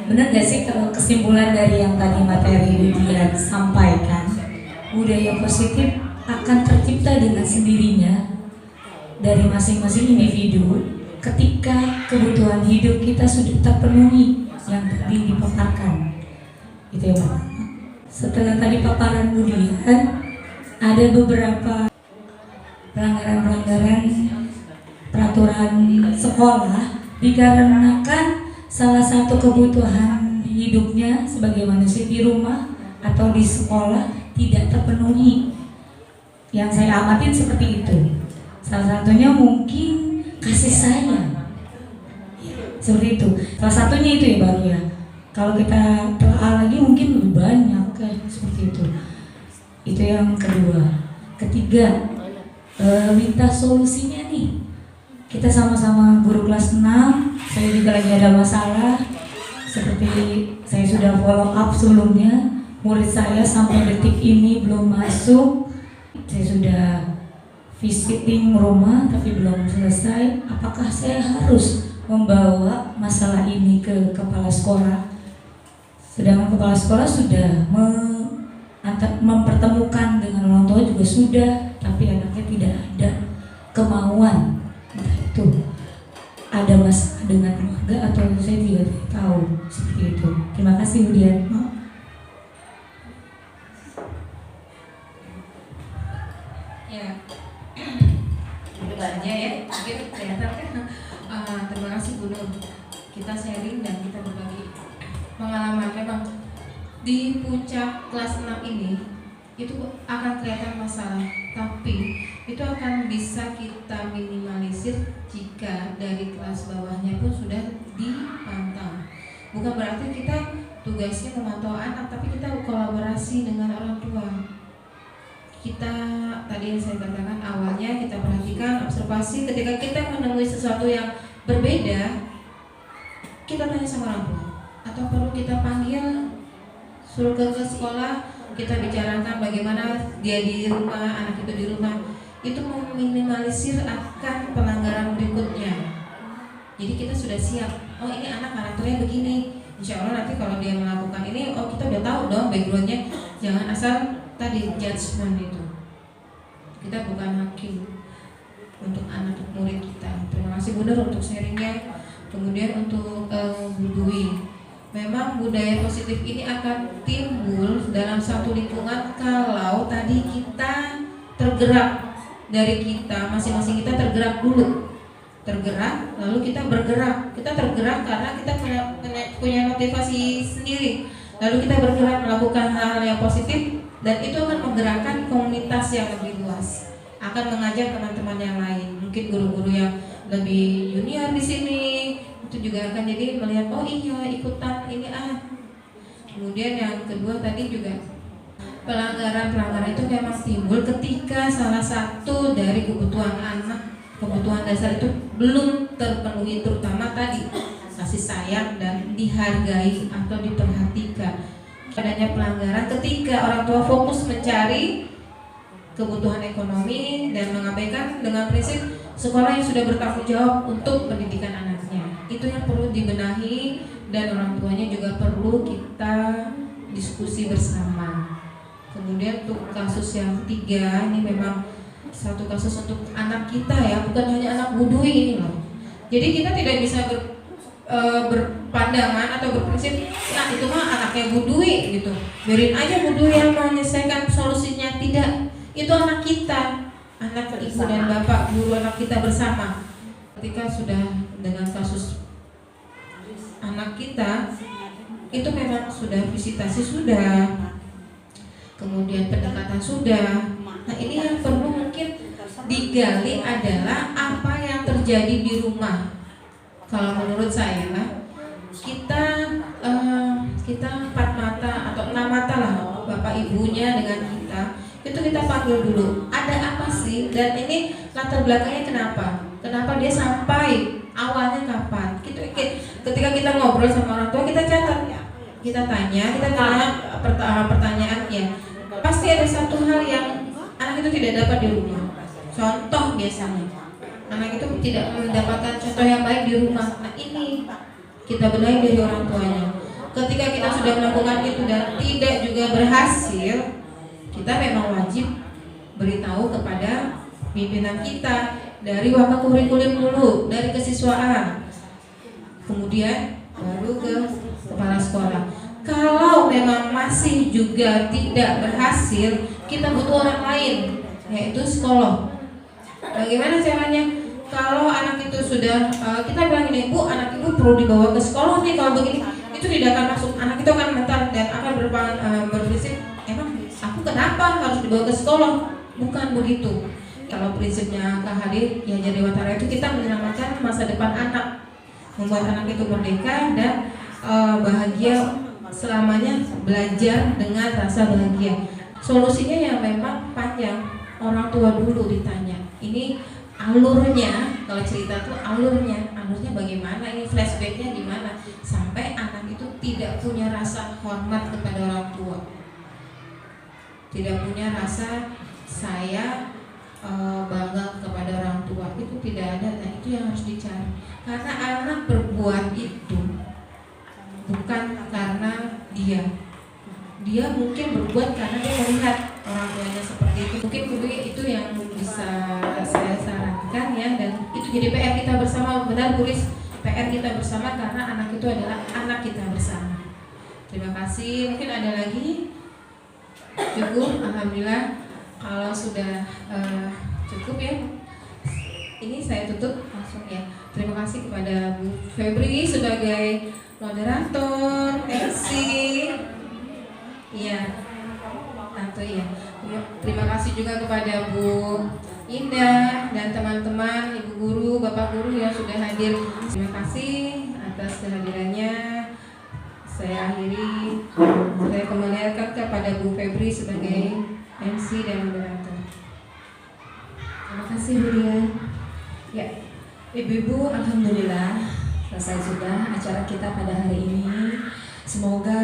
Speaker 9: Benar gak sih kalau kesimpulan dari yang tadi materi Bu Dian sampaikan, budaya positif akan tercipta dengan sendirinya dari masing-masing individu ketika kebutuhan hidup kita sudah terpenuhi yang tadi dipaparkan. Itu yang pertama. Setelah tadi paparan Bu Dian, ada beberapa pelanggaran-pelanggaran peraturan sekolah dikarenakan salah satu kebutuhan hidupnya sebagai manusia di rumah atau di sekolah tidak terpenuhi. Yang saya amatin seperti itu. Salah satunya mungkin kasih sayang. Seperti itu. Salah satunya itu ya baru ya. Kalau kita telah lagi mungkin lebih banyak kayak seperti itu. Itu yang kedua. Ketiga, minta solusinya nih. Kita sama-sama guru kelas 6, saya juga lagi ada masalah. Seperti saya sudah follow up sebelumnya, murid saya sampai detik ini belum masuk. Saya sudah visiting rumah tapi belum selesai. Apakah saya harus membawa masalah ini ke kepala sekolah? Sedangkan kepala sekolah sudah mempertemukan dengan orang tua juga sudah, tapi anaknya tidak ada kemauan. Entah itu ada masalah dengan keluarga atau saya tidak tahu seperti itu. Terima kasih Bu Dian.
Speaker 1: Ya, itu saja ya. Mungkin kelihatan kan. Terima kasih Bu Nur. Kita sharing dan kita berbagi pengalaman. Memang di puncak kelas 6 ini itu akan kelihatan masalah, tapi itu akan bisa kita minimalisir jika dari kelas bawahnya pun sudah dipantau. Bukan berarti kita tugasnya memantau anak, tapi kita kolaborasi dengan orang tua. Kita tadi yang saya katakan awalnya, kita perhatikan, observasi. Ketika kita menemui sesuatu yang berbeda, kita tanya sama orang tua, atau perlu kita panggil, suruh ke sekolah, kita bicarakan bagaimana dia di rumah, anak itu di rumah. Itu meminimalisir akan pelanggaran berikutnya. Jadi kita sudah siap. Oh, ini anak karakternya begini. Insya Allah nanti kalau dia melakukan ini, oh kita udah tahu dong backgroundnya. Jangan asal tadi judgement itu. Kita bukan hakim untuk anak murid kita. Terima kasih Bu Nur untuk sharingnya. Kemudian untuk Bu Dwi, memang budaya positif ini akan timbul dalam satu lingkungan kalau tadi kita tergerak. Dari kita, masing-masing kita tergerak dulu. Tergerak, lalu kita bergerak. Kita tergerak karena kita punya motivasi sendiri. Lalu kita bergerak melakukan hal yang positif, dan itu akan menggerakkan komunitas yang lebih luas. Akan mengajak teman-teman yang lain. Mungkin guru-guru yang lebih junior di sini itu juga akan jadi melihat, oh iya ikutan ini Kemudian yang kedua tadi juga pelanggaran-pelanggaran itu memang timbul ketika salah satu dari kebutuhan anak, kebutuhan dasar itu belum terpenuhi, terutama tadi kasih sayang dan dihargai atau diperhatikan. Adanya pelanggaran ketika orang tua fokus mencari kebutuhan ekonomi dan mengabaikan dengan prinsip sekolah yang sudah bertanggung jawab untuk pendidikan anaknya. Itu yang perlu dibenahi, dan orang tuanya juga perlu kita diskusi bersama. Kemudian untuk kasus yang ketiga, ini memang satu kasus untuk anak kita ya, bukan hanya anak Bu Dwi ini loh. Jadi kita tidak bisa berpandangan atau berprinsip, nah itu mah anaknya Bu Dwi gitu. Biarin aja Bu Dwi yang menyelesaikan solusinya. Tidak, itu anak kita, anak ibu dan bapak, guru anak kita bersama. Ketika sudah dengan kasus anak kita, itu memang
Speaker 5: memang sudah visitasi sudah, kemudian pendekatan sudah. Nah ini yang perlu mungkin digali adalah apa yang terjadi di rumah. Kalau menurut saya kita 4 mata atau 6 mata lah, bapak ibunya dengan kita panggil dulu. Ada apa sih? Dan ini latar belakangnya kenapa dia sampai, awalnya kapan? Ketika kita ngobrol sama orang tua, kita catat, kita tanya pertanyaannya. Pasti ada satu hal yang anak itu tidak dapat di rumah. Contoh biasanya anak itu tidak mendapatkan contoh yang baik di rumah. Nah ini kita benahi dari orang tuanya. Ketika kita sudah melakukan itu dan tidak juga berhasil, kita memang wajib beritahu kepada pimpinan kita dari wakakurikulum dulu, dari kesiswaan, kemudian baru ke kepala sekolah. Kalau memang masih juga tidak berhasil, kita butuh orang lain, yaitu psikolog. Bagaimana caranya? Kalau anak itu sudah kita bilang ini, Bu, anak ibu perlu dibawa ke sekolah nih, kalau begini itu tidak akan masuk, anak itu akan mental dan akan berprinsip, emang aku kenapa harus dibawa ke sekolah? Bukan begitu. Kalau prinsipnya Kak Hadir ya jadi Watara itu kita menyelamatkan masa depan anak, membuat anak itu merdeka dan bahagia selamanya, belajar dengan rasa bahagia. Solusinya yang memang panjang, orang tua dulu ditanya. Ini alurnya, kalau cerita tuh alurnya bagaimana, ini flashbacknya gimana, sampai anak itu tidak punya rasa hormat kepada orang tua, tidak punya rasa saya bangga kepada orang tua, itu tidak ada. Nah itu yang harus dicari, karena anak berbuat itu bukan karena dia mungkin berbuat karena dia melihat orang tuanya seperti itu. Mungkin itu yang bisa saya sarankan ya, dan itu jadi PR kita bersama. Benar tulis PR kita bersama, karena anak itu adalah anak kita bersama. Terima kasih. Mungkin ada lagi? Cukup, alhamdulillah. Kalau sudah cukup ya, ini saya tutup langsung ya. Terima kasih kepada Bu Febri sebagai moderator, MC. Iya, Tante ya. Terima kasih juga kepada Bu Indah dan teman-teman, Ibu Guru, Bapak Guru yang sudah hadir. Terima kasih atas kehadirannya. Saya akhiri, saya kembalikan kepada Bu Febri sebagai MC dan moderator.
Speaker 1: Terima kasih Bu Dian. Ya, Ibu-ibu, alhamdulillah selesai sudah acara kita pada hari ini. Semoga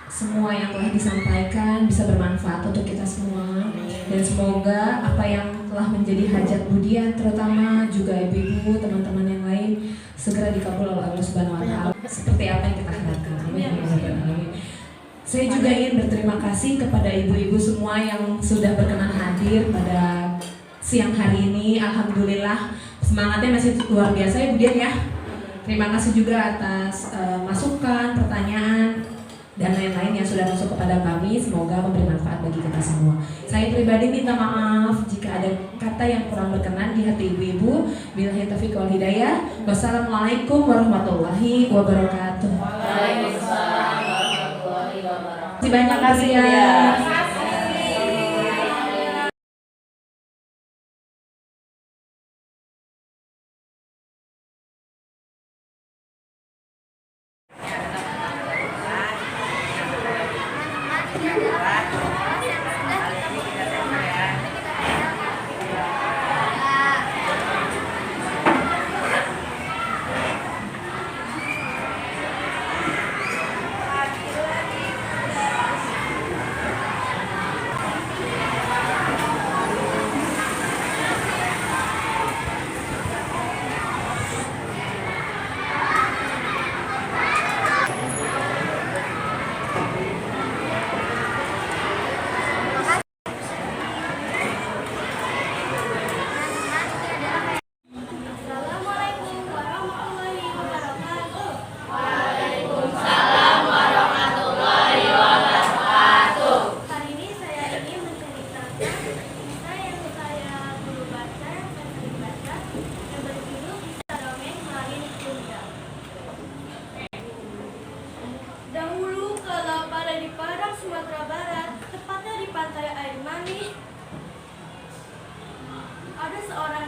Speaker 1: semua yang telah disampaikan bisa bermanfaat untuk kita semua, dan semoga apa yang telah menjadi hajat Bu Dian, terutama juga ibu-ibu, teman-teman yang lain, segera dikabul oleh Allah Subhanahu wa Ta'ala seperti apa yang kita harapkan. Amin. Saya juga ingin berterima kasih kepada ibu-ibu semua yang sudah berkenan hadir pada siang hari ini. Alhamdulillah semangatnya masih luar biasa ya Bu Dian ya. Terima kasih juga atas masukan, pertanyaan dan lain-lain yang sudah masuk kepada kami. Semoga memberi manfaat bagi kita semua. Saya pribadi minta maaf jika ada kata yang kurang berkenan di hati ibu-ibu. Billahi taufiq wal hidayah. Wassalamualaikum warahmatullahi wabarakatuh.
Speaker 2: Waalaikumsalam warahmatullahi wabarakatuh.
Speaker 1: Terima kasih ya.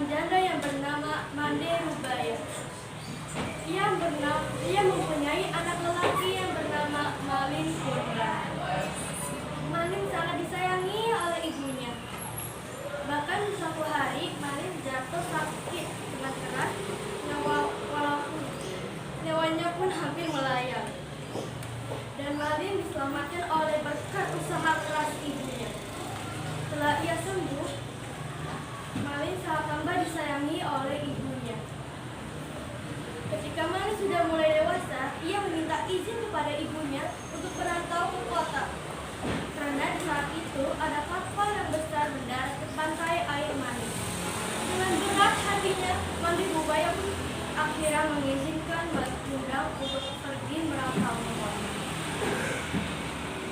Speaker 10: seorang janda yang bernama Mande Rubaya. Ia mempunyai anak lelaki yang bernama Malin Purba. Malin sangat disayangi oleh ibunya. Bahkan suatu hari Malin jatuh sakit sangat keras, walaupun nyawanya pun hampir melayang. Dan Malin diselamatkan oleh berkat usaha keras ibunya. Setelah ia sembuh, Malin sangat tambah disayangi oleh ibunya. Ketika Malin sudah mulai dewasa, ia meminta izin kepada ibunya untuk merantau ke kota. Karena di saat itu ada kapal yang besar mendarat ke pantai air manis. Dengan berat hatinya, Mande Rubaya pun akhirnya mengizinkan Bundang untuk pergi merantau ke kota.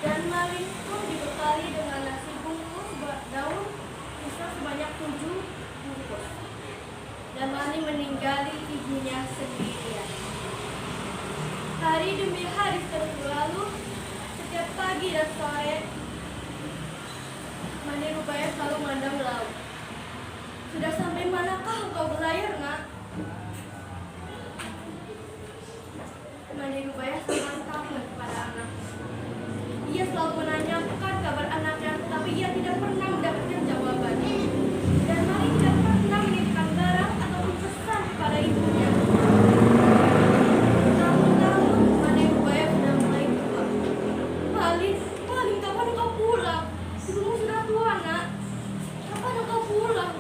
Speaker 10: Dan Malin pun dibekali dengan nasi bungkus daun pisang sebanyak 7 bungkus. Dan Malin meninggali ibunya sendirian. Hari demi hari terus berlalu. Setiap pagi dan sore, Mande Rubaya selalu memandang laut. Sudah sampai manakah engkau berlayar, nak? Mande Rubaya sangat takut kepada anaknya. Ia selalu menanyakan kabar anaknya, tapi ia tidak pernah mendapatkan jawaban. Dan Malin tidak pernah menitipkan barang ataupun pesan kepada ibunya. Tahun-tahun Mande Rubaya sudah mulai tua. Malin, kapan engkau pulang? Ibumu sudah tua, nak. Kapan engkau pulang?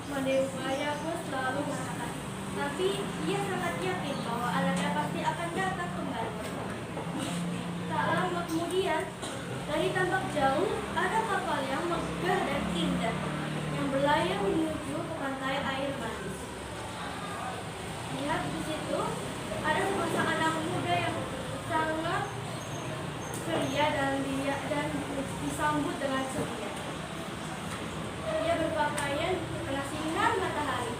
Speaker 10: Mande Rubaya pun selalu mengatakan, tapi ia sangat yakin bahwa anaknya pasti akan datang kembali. Tak lama kemudian, dari tampak jauh ada kapal yang megah dan indah yang berlayar menuju ke pantai air manis. Lihat di situ ada sepasang anak muda yang sangat ceria dan disambut dengan ceria. Dia berpakaian kena sinar matahari.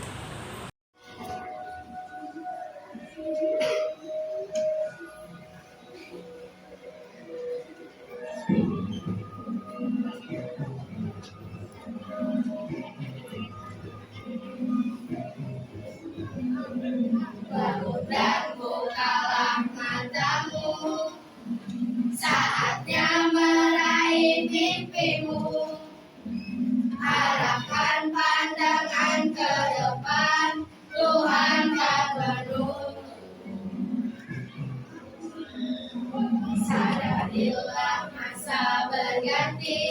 Speaker 2: Bangun dan bukalah matamu, saatnya meraih mimpimu. Arahkan pandangan ke depan, Tuhan kan menuntun. Sadarilah masa berganti,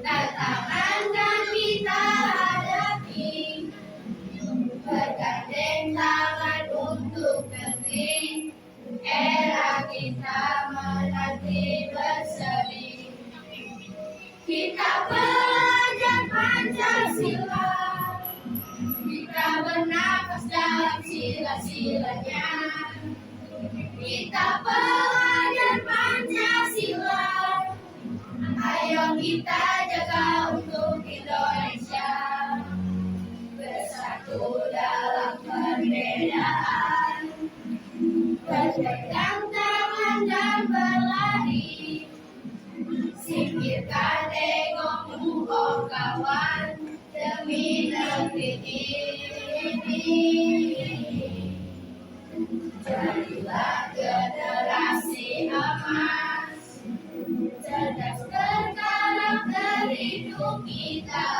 Speaker 2: tantangan yang kita hadapi. Bergandeng tangan untuk negeri, era kita menanti berseri. Kita belajar Pancasila, kita bernafas dalam sila-silanya. Kita belajar Pancasila, ayo kita jaga untuk Indonesia. Bersatu dalam perbedaan, berpegang tangan dan berlari. Singkirkan egomu, oh kawan, demi negeri ini. Jadilah generasi emas, cerdas berkarakter hidup kita.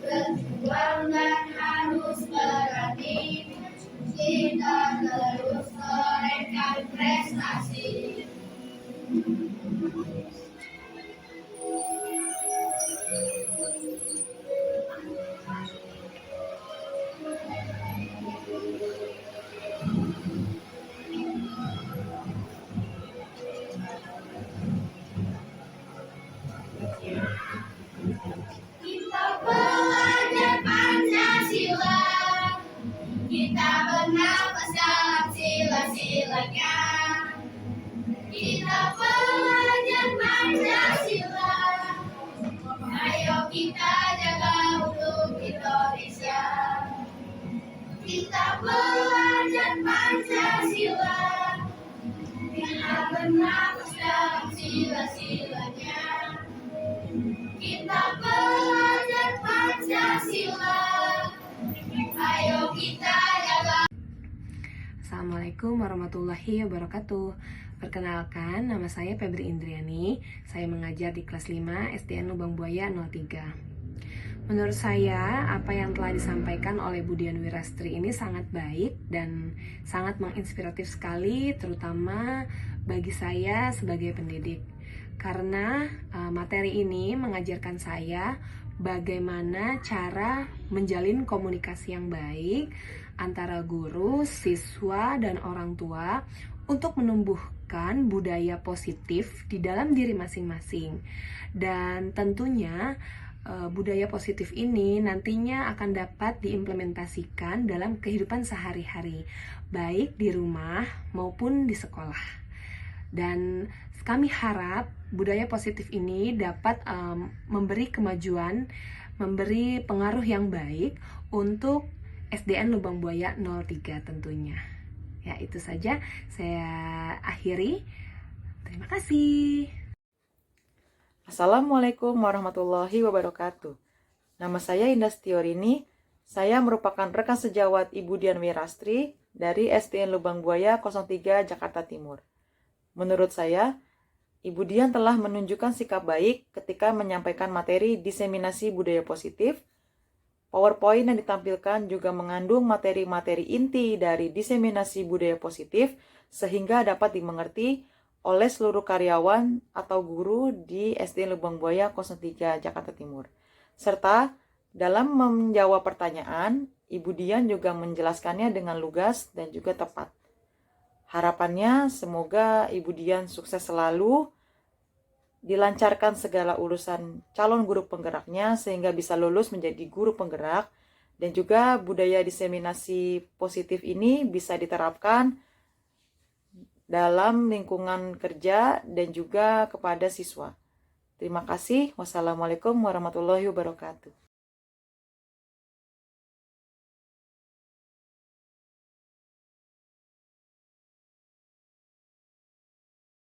Speaker 2: Berjuang dan harus berani, kita terus torehkan prestasi. Kita belajar Pancasila, kita bernafas dalam sila-silanya. Kita belajar Pancasila, ayo kita jaga untuk Indonesia. Kita belajar Pancasila, kita bernafas dalam sila-silanya. Kita belajar
Speaker 11: Assalamualaikum warahmatullahi wabarakatuh. Perkenalkan, nama saya Febri Indriani. Saya mengajar di kelas 5 SDN Lubang Buaya 03. Menurut saya, apa yang telah disampaikan oleh Bu Dian Wirastri ini sangat baik dan sangat menginspiratif sekali, terutama bagi saya sebagai pendidik. Karena materi ini mengajarkan saya bagaimana cara menjalin komunikasi yang baik antara guru, siswa, dan orang tua untuk menumbuhkan budaya positif di dalam diri masing-masing. Dan tentunya budaya positif ini nantinya akan dapat diimplementasikan dalam kehidupan sehari-hari, baik di rumah maupun di sekolah. Dan kami harap budaya positif ini dapat memberi kemajuan, memberi pengaruh yang baik untuk SDN Lubang Buaya 03 tentunya. Ya, itu saja saya akhiri. Terima kasih.
Speaker 12: Assalamualaikum warahmatullahi wabarakatuh. Nama saya Indah Stiorini. Saya merupakan rekan sejawat Ibu Dian Wirastri dari SDN Lubang Buaya 03 Jakarta Timur. Menurut saya, Ibu Dian telah menunjukkan sikap baik ketika menyampaikan materi diseminasi budaya positif. PowerPoint yang ditampilkan juga mengandung materi-materi inti dari diseminasi budaya positif sehingga dapat dimengerti oleh seluruh karyawan atau guru di SDN Lubang Buaya 03 Jakarta Timur. Serta dalam menjawab pertanyaan, Ibu Dian juga menjelaskannya dengan lugas dan juga tepat. Harapannya semoga Ibu Dian sukses selalu, dilancarkan segala urusan calon guru penggeraknya sehingga bisa lulus menjadi guru penggerak, dan juga budaya diseminasi positif ini bisa diterapkan dalam lingkungan kerja dan juga kepada siswa. Terima kasih. Wassalamualaikum warahmatullahi wabarakatuh.